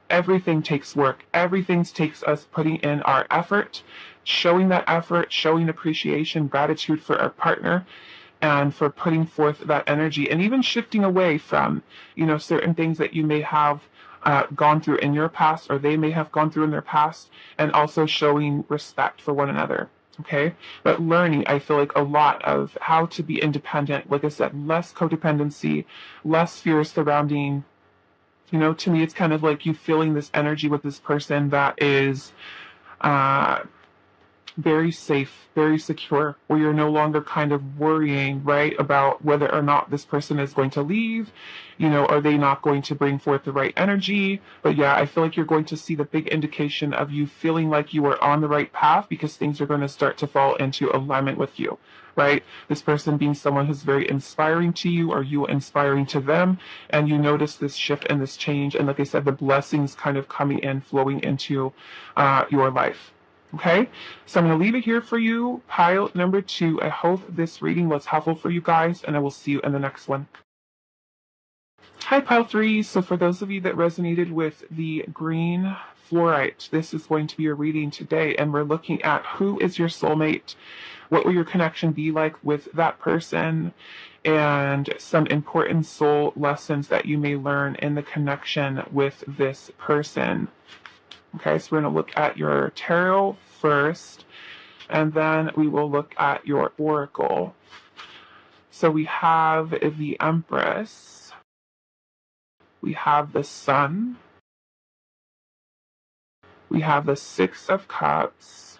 Everything takes work. Everything takes us putting in our effort, showing that effort, showing appreciation, gratitude for our partner, and for putting forth that energy, and even shifting away from, certain things that you may have gone through in your past, or they may have gone through in their past, and also showing respect for one another. Okay, but learning, I feel like, a lot of how to be independent. Like I said, less codependency, less fear surrounding. To me, it's kind of like you feeling this energy with this person that is very safe, very secure, where you're no longer kind of worrying, right, about whether or not this person is going to leave, are they not going to bring forth the right energy? But yeah, I feel like you're going to see the big indication of you feeling like you are on the right path, because things are going to start to fall into alignment with you, right? This person being someone who's very inspiring to you, or you inspiring to them, and you notice this shift and this change, and like I said, the blessings kind of coming in, flowing into your life. Okay, so I'm going to leave it here for you, pile number 2. I hope this reading was helpful for you guys, and I will see you in the next one. Hi, pile 3. So for those of you that resonated with the green fluorite, this is going to be your reading today, and we're looking at who is your soulmate, what will your connection be like with that person, and some important soul lessons that you may learn in the connection with this person. Okay, so we're going to look at your tarot first, and then we will look at your oracle. So we have the Empress, we have the Sun, we have the Six of Cups,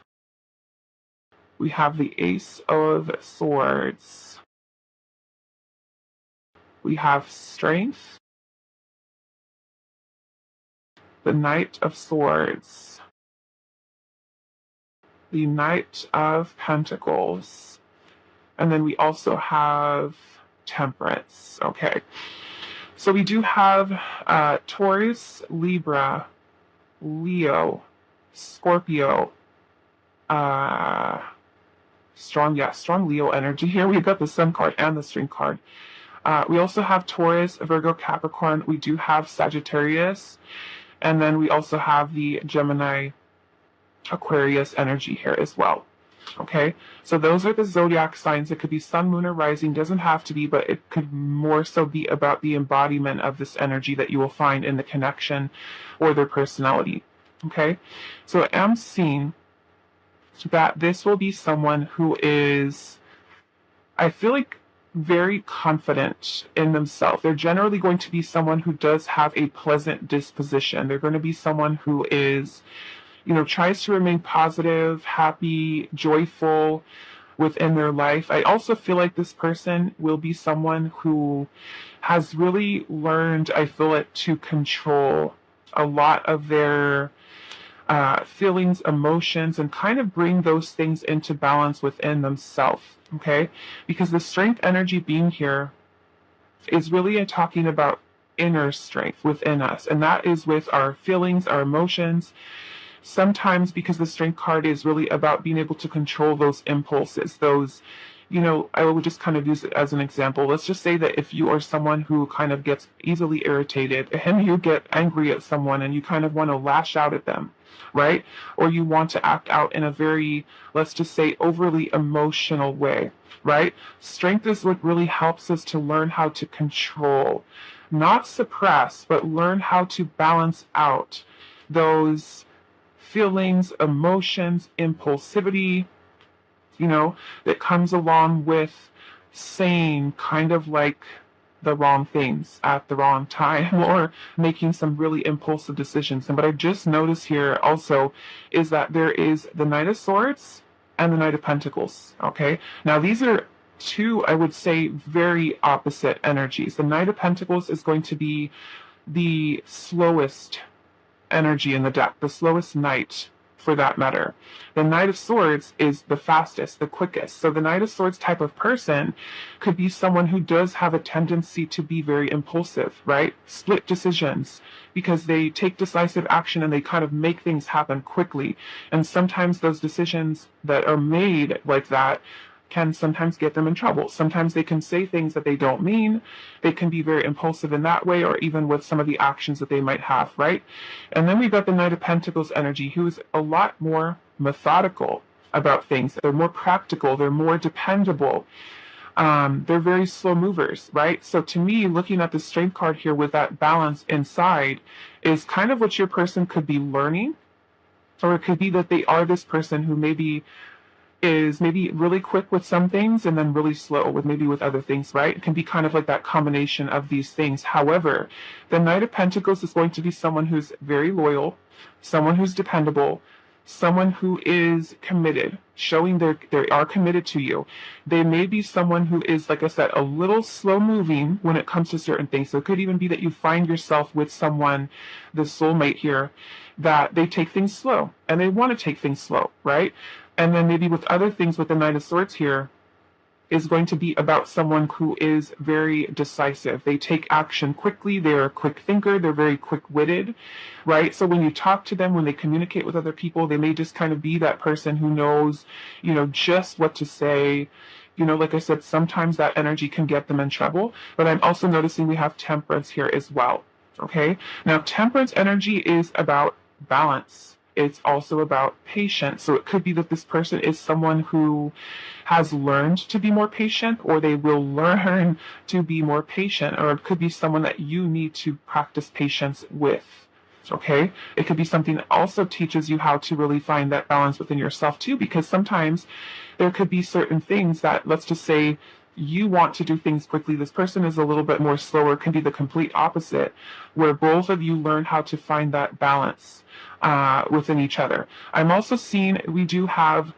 we have the Ace of Swords, we have Strength, the Knight of Swords, the Knight of Pentacles, and then we also have Temperance. Okay, so we do have Taurus, Libra, Leo, Scorpio, strong Leo energy here. We've got the Sun card and the String card. We also have Taurus, Virgo, Capricorn. We do have Sagittarius, and then we also have the Gemini, Aquarius energy here as well. Okay, so those are the zodiac signs. It could be sun, moon, or rising. Doesn't have to be, but it could more so be about the embodiment of this energy that you will find in the connection or their personality. Okay, so I am seeing that this will be someone who is I feel like very confident in themselves. They're generally going to be someone who does have a pleasant disposition. They're going to be someone who is, tries to remain positive, happy, joyful within their life. I also feel like this person will be someone who has really learned, I feel it, to control a lot of their feelings, emotions, and kind of bring those things into balance within themselves. Okay? Because the strength energy being here is really talking about inner strength within us. And that is with our feelings, our emotions. Sometimes because the strength card is really about being able to control those impulses, those, I would just kind of use it as an example. Let's just say that if you are someone who kind of gets easily irritated and you get angry at someone and you kind of want to lash out at them, right? Or you want to act out in a very, let's just say, overly emotional way, right? Strength is what really helps us to learn how to control, not suppress, but learn how to balance out those feelings, emotions, impulsivity, that comes along with saying kind of like the wrong things at the wrong time or making some really impulsive decisions. And what I just noticed here also is that there is the Knight of Swords and the Knight of Pentacles. Okay. Now these are two, I would say, very opposite energies. The Knight of Pentacles is going to be the slowest energy in the deck, the slowest knight for that matter. The Knight of Swords is the fastest, the quickest. So the Knight of Swords type of person could be someone who does have a tendency to be very impulsive, right? Split decisions, because they take decisive action and they kind of make things happen quickly. And sometimes those decisions that are made like that can sometimes get them in trouble. Sometimes they can say things that they don't mean. They can be very impulsive in that way, or even with some of the actions that they might have, right? And then we've got the Knight of Pentacles energy, who's a lot more methodical about things. They're more practical. They're more dependable. They're very slow movers, right? So to me, looking at the strength card here with that balance inside is kind of what your person could be learning, or it could be that they are this person who is maybe really quick with some things and then really slow with other things, right? It can be kind of like that combination of these things. However, the Knight of Pentacles is going to be someone who's very loyal, someone who's dependable, someone who is committed, showing they are committed to you. They may be someone who is, like I said, a little slow moving when it comes to certain things. So it could even be that you find yourself with someone, the soulmate here, that they take things slow and they want to take things slow, right? And then maybe with other things with the Knight of Swords here is going to be about someone who is very decisive. They take action quickly. They're a quick thinker. They're very quick-witted, right? So when you talk to them, when they communicate with other people, they may just kind of be that person who knows, just what to say. Like I said, sometimes that energy can get them in trouble. But I'm also noticing we have Temperance here as well, okay? Now, Temperance energy is about balance. It's also about patience. So it could be that this person is someone who has learned to be more patient, or they will learn to be more patient, or it could be someone that you need to practice patience with. Okay? It could be something that also teaches you how to really find that balance within yourself too, because sometimes there could be certain things that, let's just say, you want to do things quickly. This person is a little bit more slower, can be the complete opposite, where both of you learn how to find that balance within each other. I'm also seeing we do have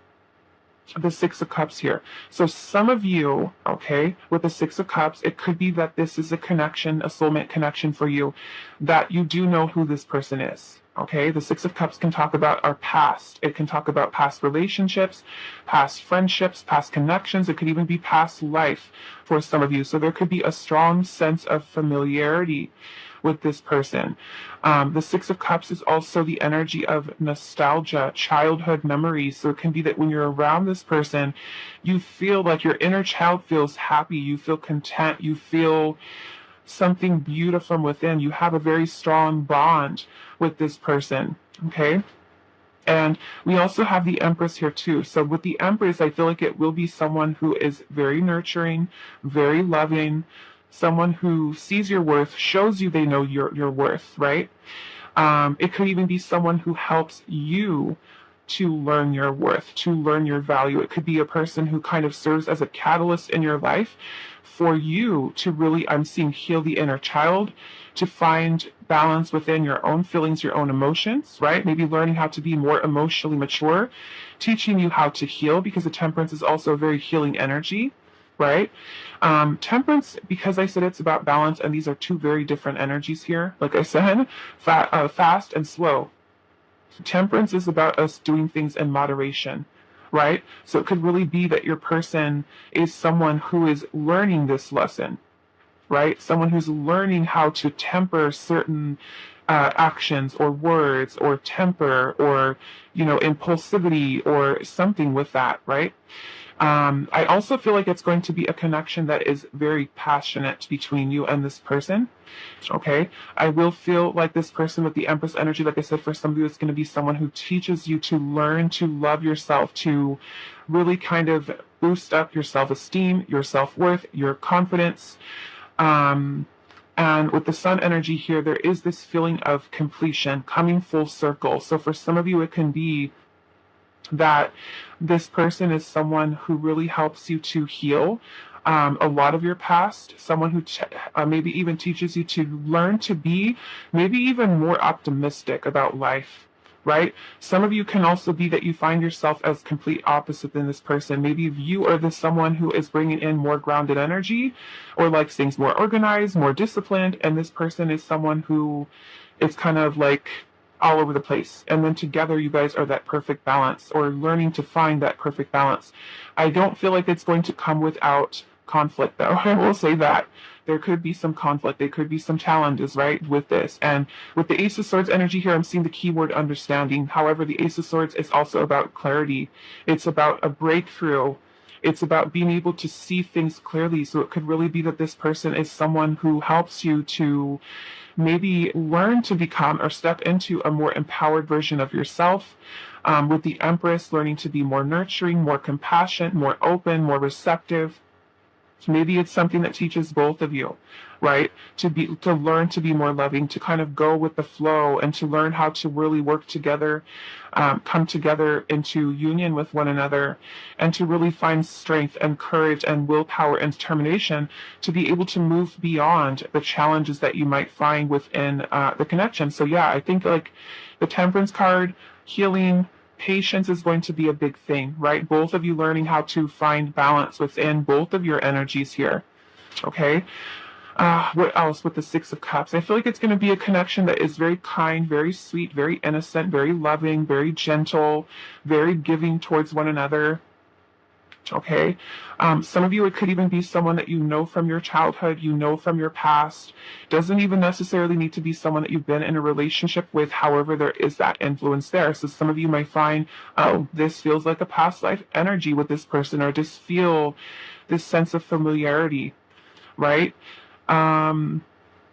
the Six of Cups here. So some of you, okay, with the Six of Cups, it could be that this is a connection, a soulmate connection for you, that you do know who this person is. Okay, the Six of Cups can talk about our past. It can talk about past relationships, past friendships, past connections. It could even be past life for some of you. So there could be a strong sense of familiarity with this person. The Six of Cups is also the energy of nostalgia, childhood memories. So it can be that when you're around this person, you feel like your inner child feels happy, you feel content, you feel something beautiful from within. You have a very strong bond with this person, okay? And we also have the Empress here too. So with the Empress, I feel like it will be someone who is very nurturing, very loving, someone who sees your worth, shows you they know your worth, right? It could even be someone who helps you to learn your worth, to learn your value. It could be a person who kind of serves as a catalyst in your life for you to really, I'm seeing, heal the inner child, to find balance within your own feelings, your own emotions, right? Maybe learning how to be more emotionally mature, teaching you how to heal, because the temperance is also a very healing energy, right? Temperance, because I said it's about balance, and these are two very different energies here. Like I said, fast and slow. Temperance is about us doing things in moderation, right? So it could really be that your person is someone who is learning this lesson, right? Someone who's learning how to temper certain actions or words or temper or, impulsivity or something with that, right? I also feel like it's going to be a connection that is very passionate between you and this person. Okay. I will feel like this person with the Empress energy, like I said, for some of you, it's going to be someone who teaches you to learn to love yourself, to really kind of boost up your self-esteem, your self-worth, your confidence. And with the Sun energy here, there is this feeling of completion coming full circle. So for some of you, it can be that this person is someone who really helps you to heal a lot of your past, someone who maybe even teaches you to learn to be maybe even more optimistic about life, right? Some of you can also be that you find yourself as complete opposite than this person. Maybe you are this someone who is bringing in more grounded energy or likes things more organized, more disciplined, and this person is someone who is kind of like all over the place. And then together you guys are that perfect balance, or learning to find that perfect balance. I don't feel like it's going to come without conflict, though. I will say that. There could be some conflict. There could be some challenges, right, with this. And with the Ace of Swords energy here, I'm seeing the keyword understanding. However, the Ace of Swords is also about clarity. It's about a breakthrough. It's about being able to see things clearly. So it could really be that this person is someone who helps you to maybe learn to become or step into a more empowered version of yourself. With the Empress, learning to be more nurturing, more compassionate, more open, more receptive. Maybe it's something that teaches both of you, right? To learn to be more loving, to kind of go with the flow, and to learn how to really work together, come together into union with one another, and to really find strength and courage and willpower and determination to be able to move beyond the challenges that you might find within the connection. So yeah, I think like the Temperance card, healing, patience is going to be a big thing, right? Both of you learning how to find balance within both of your energies here. Okay. What else with the Six of Cups? I feel like it's going to be a connection that is very kind, very sweet, very innocent, very loving, very gentle, very giving towards one another. Okay. Some of you, it could even be someone that you know from your childhood, you know from your past. Doesn't even necessarily need to be someone that you've been in a relationship with. However, there is that influence there. So some of you might find, oh, this feels like a past life energy with this person, or just feel this sense of familiarity, right?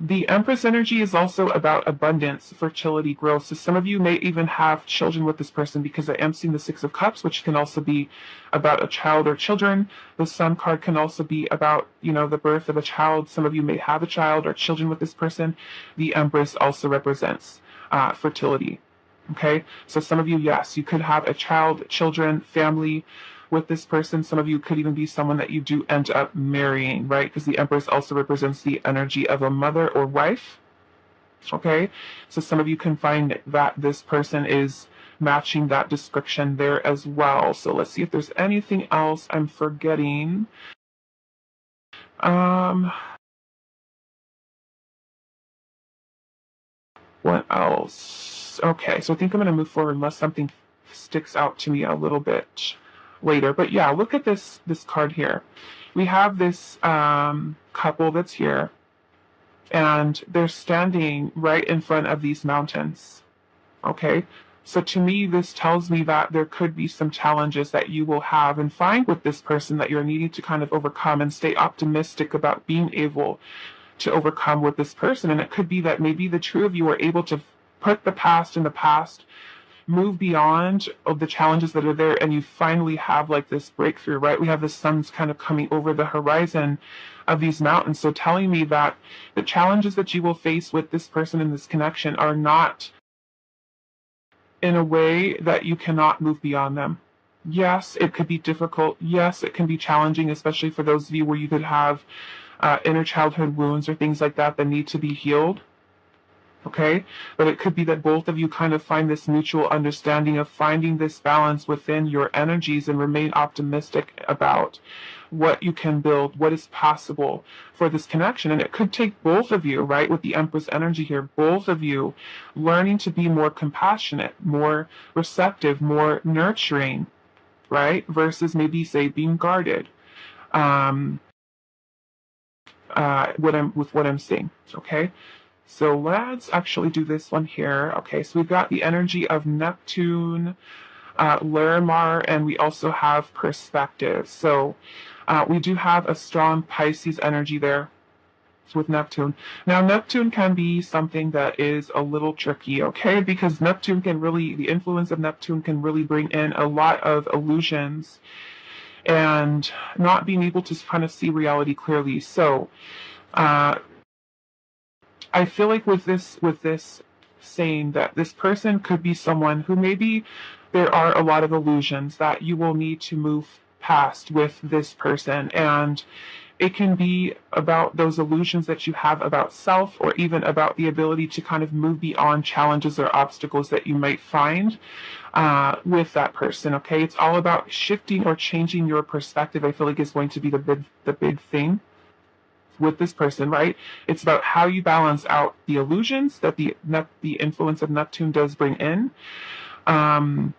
The Empress energy is also about abundance, fertility, growth. So some of you may even have children with this person, because I am seeing the Six of Cups, which can also be about a child or children. The Sun card can also be about, the birth of a child. Some of you may have a child or children with this person. The Empress also represents fertility. Okay, so some of you, yes, you could have a child, children, family with this person. Some of you could even be someone that you do end up marrying, right? Because the Empress also represents the energy of a mother or wife. Okay, so some of you can find that this person is matching that description there as well. So let's see if there's anything else I'm forgetting. What else? Okay, so I think I'm going to move forward unless something sticks out to me a little bit later. But yeah, look at this card here. We have this couple that's here, and they're standing right in front of these mountains. Okay, so to me, this tells me that there could be some challenges that you will have and find with this person that you're needing to kind of overcome, and stay optimistic about being able to overcome with this person. And it could be that maybe the two of you are able to put the past in the past, move beyond of the challenges that are there, and you finally have like this breakthrough, right? We have the sun's kind of coming over the horizon of these mountains. So telling me that the challenges that you will face with this person in this connection are not in a way that you cannot move beyond them. Yes, it could be difficult. Yes, it can be challenging, especially for those of you where you could have inner childhood wounds or things like that that need to be healed. Okay, but it could be that both of you kind of find this mutual understanding of finding this balance within your energies and remain optimistic about what you can build, what is possible for this connection. And it could take both of you, right, with the Empress energy here, both of you learning to be more compassionate, more receptive, more nurturing, right, versus maybe, say, being guarded. What I'm saying, okay? So let's actually do this one here. Okay, so we've got the energy of Neptune, Larimar, and we also have perspective. So we do have a strong Pisces energy there with Neptune. Now, Neptune can be something that is a little tricky, okay? Because Neptune can really, the influence of Neptune can really bring in a lot of illusions and not being able to kind of see reality clearly. So I feel like with this saying that this person could be someone who maybe there are a lot of illusions that you will need to move past with this person, and it can be about those illusions that you have about self, or even about the ability to kind of move beyond challenges or obstacles that you might find with that person. Okay, it's all about shifting or changing your perspective. I feel like is going to be the big thing with this person, right? It's about how you balance out the illusions that the influence of Neptune does bring in, and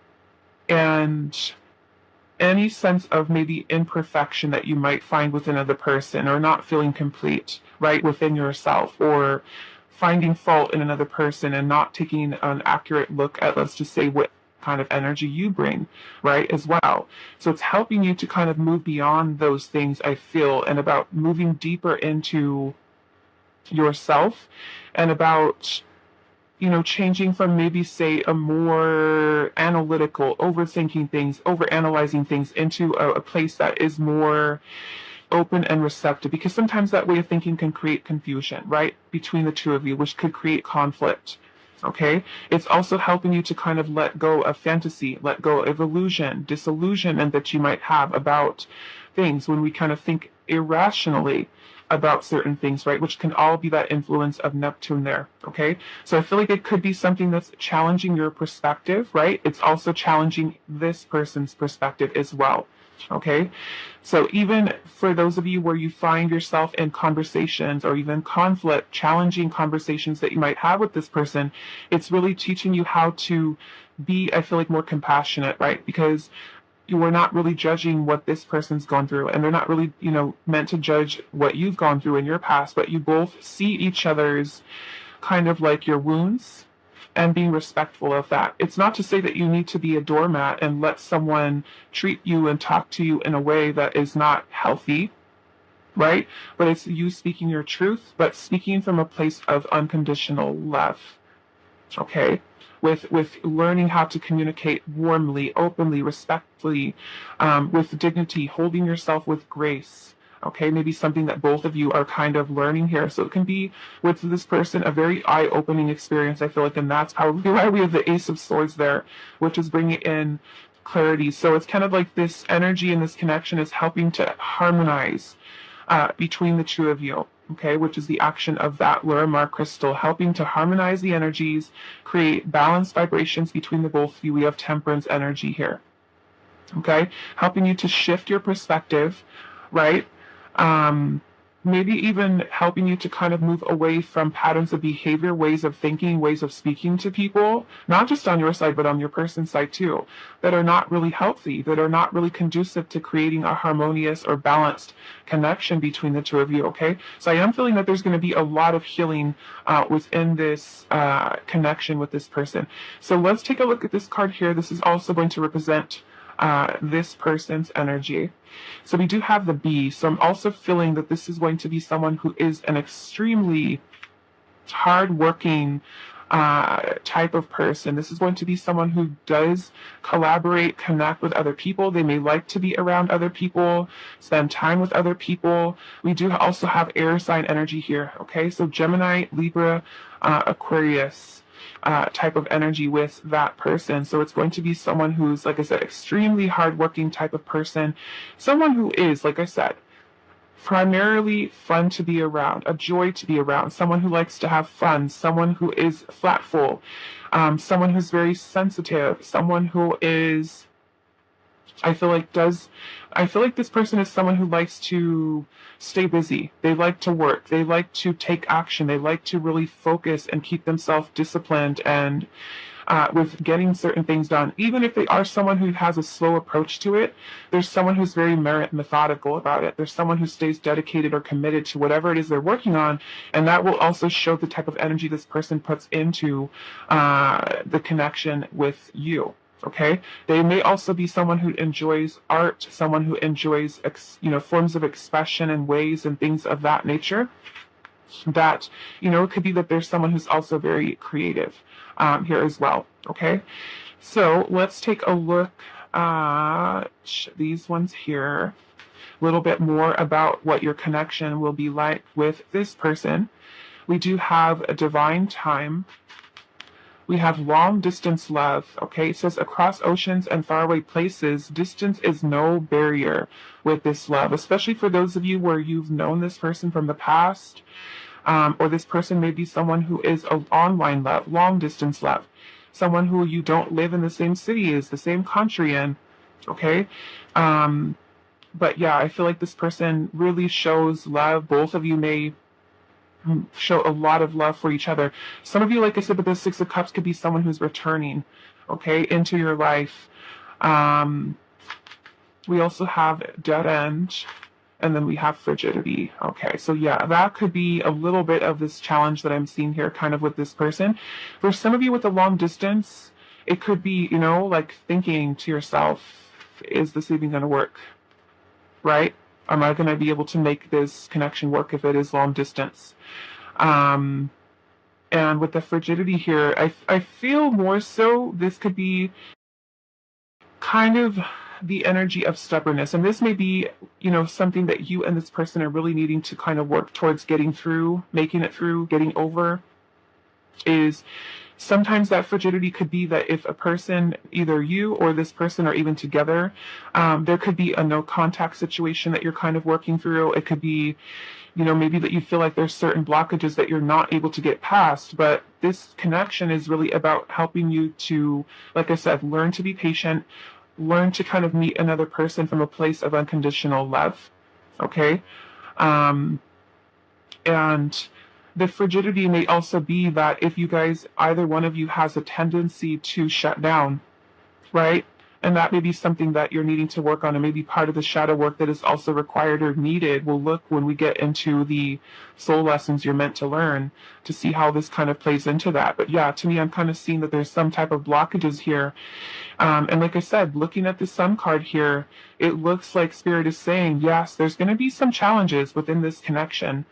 any sense of maybe imperfection that you might find within another person, or not feeling complete, right, within yourself, or finding fault in another person and not taking an accurate look at, let's just say, what kind of energy you bring, right, as well. So it's helping you to kind of move beyond those things, I feel, and about moving deeper into yourself, and about, you know, changing from maybe, say, a more analytical, overthinking things, overanalyzing things, into a place that is more open and receptive, because sometimes that way of thinking can create confusion, right, between the two of you, which could create conflict. Okay, it's also helping you to kind of let go of fantasy, let go of illusion, disillusionment that you might have about things when we kind of think irrationally about certain things, right? Which can all be that influence of Neptune there. Okay, so I feel like it could be something that's challenging your perspective, right? It's also challenging this person's perspective as well. Okay, so even for those of you where you find yourself in conversations or even conflict, challenging conversations that you might have with this person, it's really teaching you how to be, I feel like, more compassionate, right? Because you are not really judging what this person's gone through, and they're not really, you know, meant to judge what you've gone through in your past, but you both see each other's kind of like your wounds, and being respectful of that. It's not to say that you need to be a doormat and let someone treat you and talk to you in a way that is not healthy, right? But it's you speaking your truth, but speaking from a place of unconditional love. Okay? With learning how to communicate warmly, openly, respectfully, with dignity, holding yourself with grace. Okay, maybe something that both of you are kind of learning here. So it can be, with this person, a very eye-opening experience, I feel like, and that's probably why we have the Ace of Swords there, which is bringing in clarity. So it's kind of like this energy and this connection is helping to harmonize between the two of you. Okay, which is the action of that Larimar crystal, helping to harmonize the energies, create balanced vibrations between the both of you. We have Temperance energy here. Okay, helping you to shift your perspective, right? Maybe even helping you to kind of move away from patterns of behavior, ways of thinking, ways of speaking to people, not just on your side, but on your person's side too, that are not really healthy, that are not really conducive to creating a harmonious or balanced connection between the two of you, okay? So I am feeling that there's going to be a lot of healing within this connection with this person. So let's take a look at this card here. This is also going to represent this person's energy. So we do have the Bee. So I'm also feeling that this is going to be someone who is an extremely hardworking type of person. This is going to be someone who does collaborate, connect with other people. They may like to be around other people, spend time with other people. We do also have air sign energy here. Okay, so Gemini, Libra, Aquarius. type of energy with that person. So it's going to be someone who's, like I said, extremely hardworking type of person, someone who is, like I said, primarily fun to be around, a joy to be around, someone who likes to have fun, someone who is flatful, someone who's very sensitive, someone who is, I feel like this person is someone who likes to stay busy. They like to work. They like to take action. They like to really focus and keep themselves disciplined and with getting certain things done. Even if they are someone who has a slow approach to it, there's someone who's very methodical about it. There's someone who stays dedicated or committed to whatever it is they're working on, and that will also show the type of energy this person puts into the connection with you. Okay, they may also be someone who enjoys art, someone who enjoys forms of expression and ways and things of that nature. That it could be that there's someone who's also very creative here as well. Okay, so let's take a look at these ones here, a little bit more about what your connection will be like with this person. We do have a divine time. We have long distance love. Okay, it says across oceans and faraway places, distance is no barrier with this love, especially for those of you where you've known this person from the past, or this person may be someone who is an online love, long distance love, someone who you don't live in the same city as, the same country in. Okay, but yeah, I feel like this person really shows love. Both of you may show a lot of love for each other. Some of you, like I said, with the Six of Cups could be someone who's returning, okay, into your life. We also have dead end, and then we have frigidity. Okay, so yeah, that could be a little bit of this challenge that I'm seeing here kind of with this person. For some of you with a long distance, it could be, like thinking to yourself, is this even going to work, right? Am I going to be able to make this connection work if it is long distance? And with the frigidity here, I feel more so this could be kind of the energy of stubbornness. And this may be, something that you and this person are really needing to kind of work towards getting through, making it through, getting over, is sometimes that frigidity could be that if a person, either you or this person are even together, there could be a no contact situation that you're kind of working through. It could be, maybe that you feel like there's certain blockages that you're not able to get past, but this connection is really about helping you to, like I said, learn to be patient, learn to kind of meet another person from a place of unconditional love. Okay? And the frigidity may also be that if you guys, either one of you has a tendency to shut down, right? And that may be something that you're needing to work on, and maybe part of the shadow work that is also required or needed. We'll look when we get into the soul lessons you're meant to learn to see how this kind of plays into that. But yeah, to me, I'm kind of seeing that there's some type of blockages here. And like I said, looking at the Sun card here, it looks like Spirit is saying, yes, there's going to be some challenges within this connection,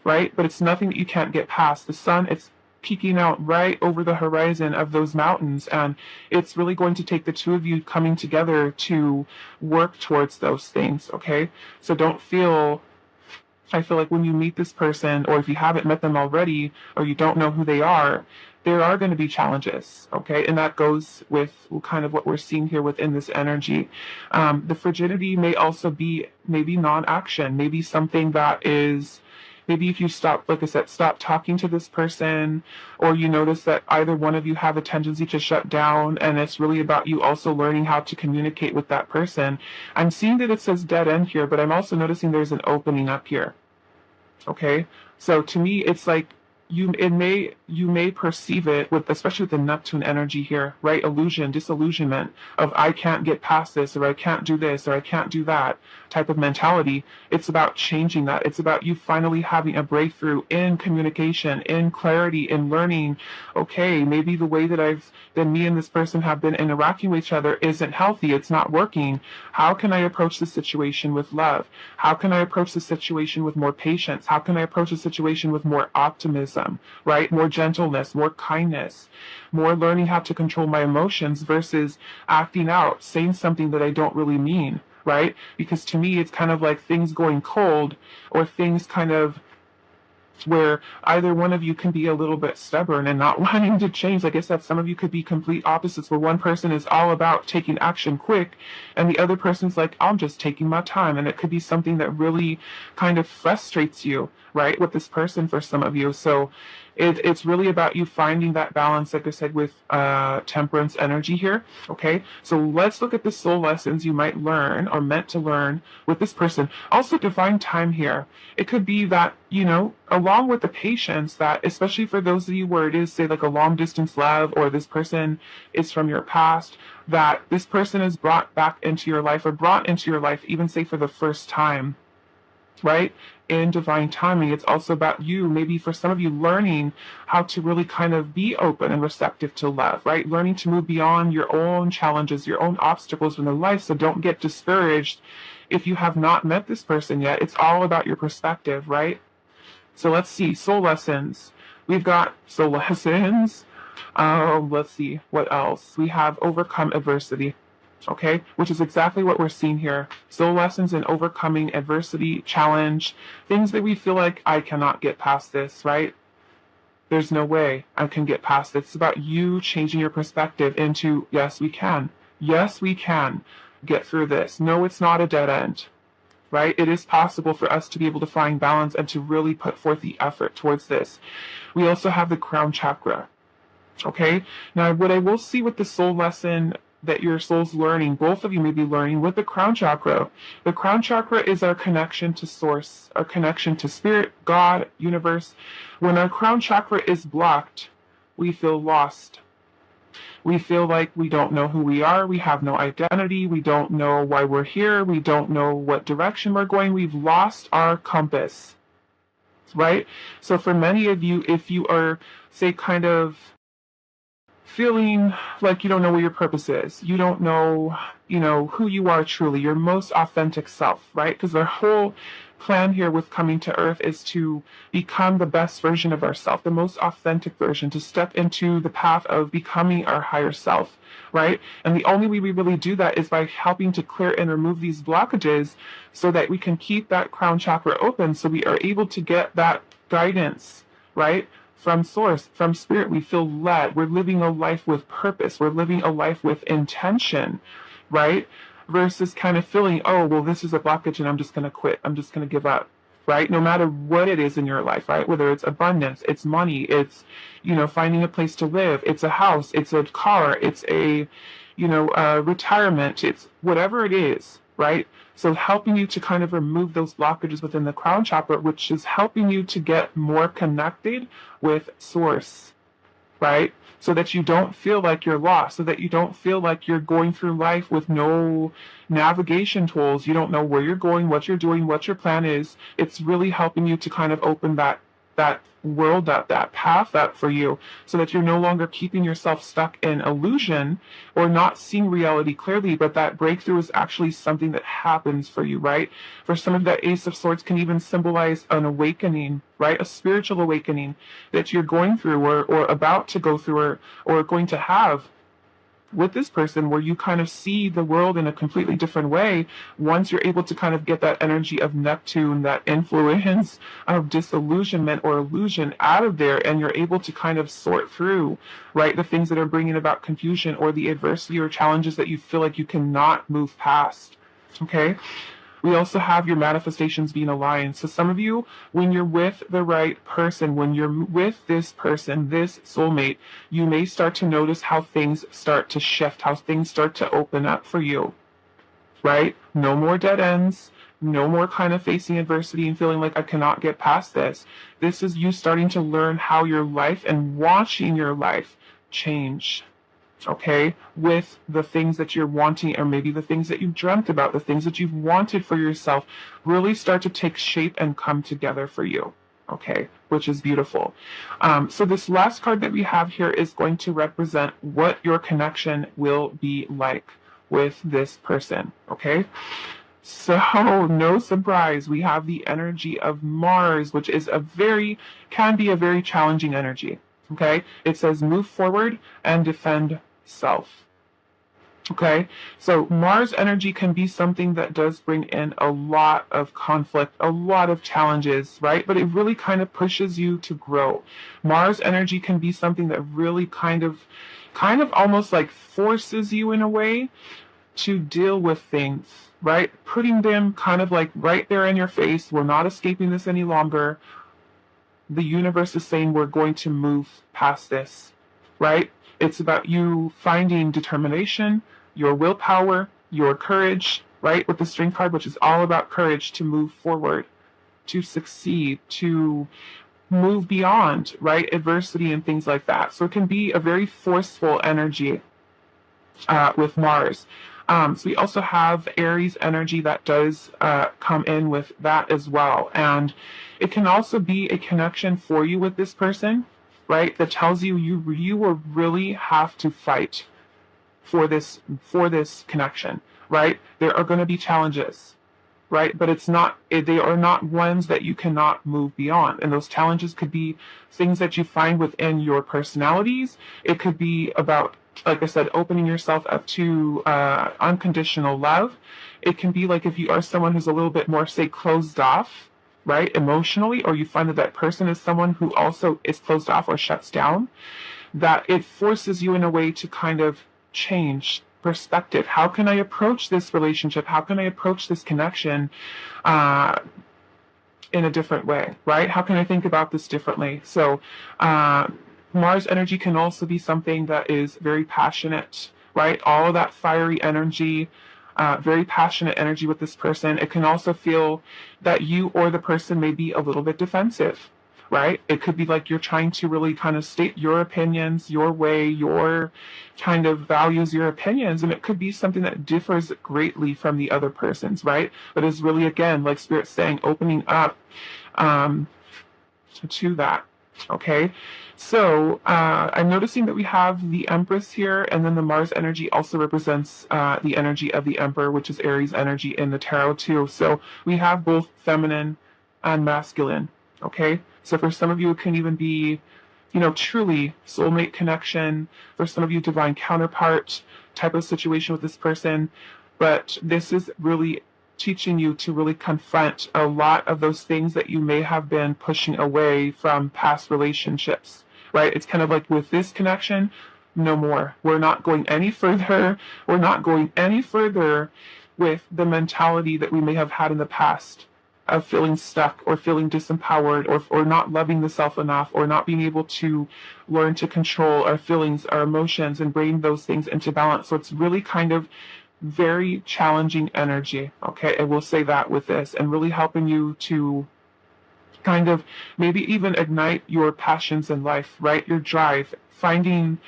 right? But it's nothing that you can't get past. The sun, it's peeking out right over the horizon of those mountains, and it's really going to take the two of you coming together to work towards those things, okay? So I feel like when you meet this person, or if you haven't met them already, or you don't know who they are, there are going to be challenges, okay? And that goes with kind of what we're seeing here within this energy. The frigidity may also be maybe non-action, maybe something that is, maybe if you stop, like I said, stop talking to this person, or you notice that either one of you have a tendency to shut down, and it's really about you also learning how to communicate with that person. I'm seeing that it says dead end here, but I'm also noticing there's an opening up here. Okay? So to me, it's like you may perceive it with, especially with the Neptune energy here, right? Illusion, disillusionment of I can't get past this, or I can't do this, or I can't do that type of mentality. It's about changing that. It's about you finally having a breakthrough in communication, in clarity, in learning, okay, maybe the way that me and this person have been interacting with each other isn't healthy. It's not working. How can I approach the situation with love? How can I approach the situation with more patience? How can I approach the situation with more optimism, right? More gentleness, more kindness, more learning how to control my emotions versus acting out, saying something that I don't really mean, right? Because to me, it's kind of like things going cold, or things kind of where either one of you can be a little bit stubborn and not wanting to change. Like I said, some of you could be complete opposites, where one person is all about taking action quick and the other person's like, I'm just taking my time. And it could be something that really kind of frustrates you, right, with this person for some of you. So it's really about you finding that balance, like I said, with temperance energy here. Okay, so let's look at the soul lessons you might learn or meant to learn with this person. Also, divine time here. It could be that, along with the patience, that especially for those of you where it is, say, like a long distance love, or this person is from your past, that this person is brought back into your life, or brought into your life, even say for the first time, right? In divine timing. It's also about you, maybe for some of you, learning how to really kind of be open and receptive to love, right? Learning to move beyond your own challenges, your own obstacles in their life. So don't get discouraged if you have not met this person yet. It's all about your perspective, right? So let's see, soul lessons. We've got soul lessons. Let's see, what else? We have overcome adversity. Okay, which is exactly what we're seeing here. Soul lessons in overcoming adversity, challenge, things that we feel like, I cannot get past this, right? There's no way I can get past this. It's about you changing your perspective into, yes, we can. Yes, we can get through this. No, it's not a dead end, right? It is possible for us to be able to find balance and to really put forth the effort towards this. We also have the crown chakra. Okay, now what I will see with the soul lesson that your soul's learning, both of you may be learning with the crown chakra. The crown chakra is our connection to source, our connection to spirit, God, universe. When our crown chakra is blocked, we feel lost. We feel like we don't know who we are. We have no identity. We don't know why we're here. We don't know what direction we're going. We've lost our compass, right? So for many of you, if you are, say, kind of feeling like you don't know what your purpose is, you don't know, who you are truly, your most authentic self, right? Because our whole plan here with coming to Earth is to become the best version of ourselves, the most authentic version, to step into the path of becoming our higher self, right? And the only way we really do that is by helping to clear and remove these blockages so that we can keep that crown chakra open, so we are able to get that guidance, right? From source, from spirit. We feel led. We're living a life with purpose. We're living a life with intention, right? Versus kind of feeling, oh, well, this is a blockage and I'm just going to quit. I'm just going to give up, right? No matter what it is in your life, right? Whether it's abundance, it's money, it's, finding a place to live, it's a house, it's a car, it's a, retirement, it's whatever it is, right? So helping you to kind of remove those blockages within the crown chakra, which is helping you to get more connected with source, right? So that you don't feel like you're lost, so that you don't feel like you're going through life with no navigation tools. You don't know where you're going, what you're doing, what your plan is. It's really helping you to kind of open that world up, that path up for you, so that you're no longer keeping yourself stuck in illusion or not seeing reality clearly, but that breakthrough is actually something that happens for you, right? For some of that Ace of Swords can even symbolize an awakening, right? A spiritual awakening that you're going through, or about to go through, or going to have with this person, where you kind of see the world in a completely different way once you're able to kind of get that energy of Neptune, that influence of disillusionment or illusion out of there, and you're able to kind of sort through, right, the things that are bringing about confusion or the adversity or challenges that you feel like you cannot move past. Okay. We also have your manifestations being aligned. So some of you, when you're with the right person, when you're with this person, this soulmate, you may start to notice how things start to shift, how things start to open up for you, right? No more dead ends. No more kind of facing adversity and feeling like I cannot get past this. This is you starting to learn how your life and watching your life change. Okay, with the things that you're wanting, or maybe the things that you've dreamt about, the things that you've wanted for yourself, really start to take shape and come together for you. Okay, which is beautiful. So this last card that we have here is going to represent what your connection will be like with this person. Okay. So no surprise, we have the energy of Mars, which is can be a very challenging energy. Okay, it says move forward and defend self. Okay, so Mars energy can be something that does bring in a lot of conflict, a lot of challenges, right? But it really kind of pushes you to grow. Mars energy can be something that really kind of almost like forces you in a way to deal with things, right? Putting them kind of like right there in your face. We're not escaping this any longer. The universe is saying we're going to move past this, right? It's about you finding determination, your willpower, your courage, right? With the String card, which is all about courage to move forward, to succeed, to move beyond, right? Adversity and things like that. So it can be a very forceful energy with Mars. So we also have Aries energy that does come in with that as well. And it can also be a connection for you with this person, right? That tells you you will really have to fight for this connection, right? There are going to be challenges, right? But they are not ones that you cannot move beyond. And those challenges could be things that you find within your personalities. It could be about, like I said, opening yourself up to unconditional love. It can be like if you are someone who's a little bit more, say, closed off, right, emotionally, or you find that that person is someone who also is closed off or shuts down, that it forces you in a way to kind of change perspective. How can I approach this relationship? How can I approach this connection in a different way, right? How can I think about this differently? So Mars energy can also be something that is very passionate, right? All of that fiery energy, very passionate energy with this person. It can also feel that you or the person may be a little bit defensive, right? It could be like you're trying to really kind of state your opinions, your way, your kind of values, your opinions, and it could be something that differs greatly from the other person's, right? But is really, again, like Spirit's saying, opening up to that. Okay, so I'm noticing that we have the Empress here, and then the Mars energy also represents the energy of the Emperor, which is Aries energy in the tarot too. So we have both feminine and masculine. Okay, so for some of you, it can even be, truly soulmate connection. For some of you, divine counterpart type of situation with this person. But this is really teaching you to really confront a lot of those things that you may have been pushing away from past relationships, right? It's kind of like with this connection, no more. We're not going any further. We're not going any further with the mentality that we may have had in the past of feeling stuck or feeling disempowered or not loving the self enough or not being able to learn to control our feelings, our emotions, and bring those things into balance. So it's really kind of very challenging energy, okay? And we'll say that with this, and really helping you to kind of maybe even ignite your passions in life, right? Your drive, finding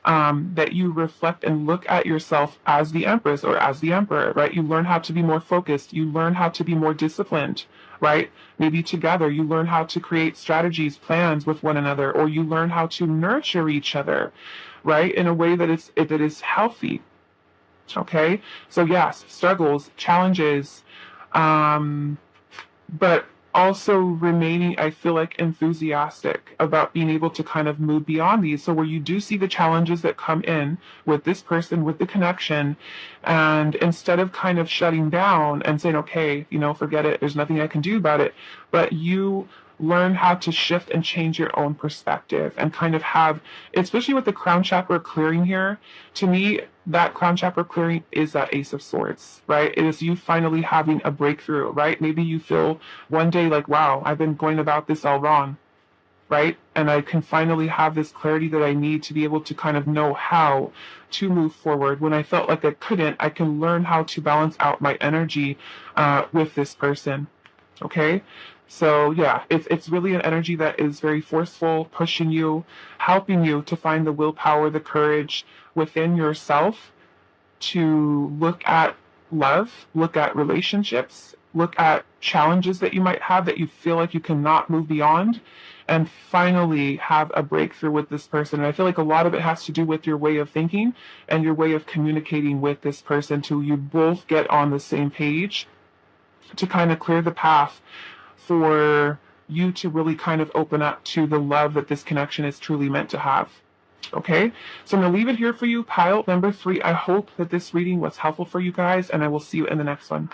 that you reflect and look at yourself as the Empress or as the Emperor, right? You learn how to be more focused. You learn how to be more disciplined, right? Maybe together you learn how to create strategies, plans with one another, or you learn how to nurture each other, right? In a way that is healthy. Okay, so yes, struggles, challenges, but also remaining, I feel like, enthusiastic about being able to kind of move beyond these. So where you do see the challenges that come in with this person, with the connection, and instead of kind of shutting down and saying, okay, forget it, there's nothing I can do about it, but you learn how to shift and change your own perspective and kind of have, especially with the crown chakra clearing here, to me, that crown chakra clearing is that Ace of Swords, right? It is you finally having a breakthrough, right? Maybe you feel one day like, wow, I've been going about this all wrong, right? And I can finally have this clarity that I need to be able to kind of know how to move forward. When I felt like I couldn't, I can learn how to balance out my energy with this person, okay? So yeah, it's really an energy that is very forceful, pushing you, helping you to find the willpower, the courage within yourself to look at love, look at relationships, look at challenges that you might have that you feel like you cannot move beyond, and finally have a breakthrough with this person. And I feel like a lot of it has to do with your way of thinking and your way of communicating with this person till you both get on the same page to kind of clear the path for you to really kind of open up to the love that this connection is truly meant to have. Okay, so I'm going to leave it here for you, pile number 3. I hope that this reading was helpful for you guys, and I will see you in the next one.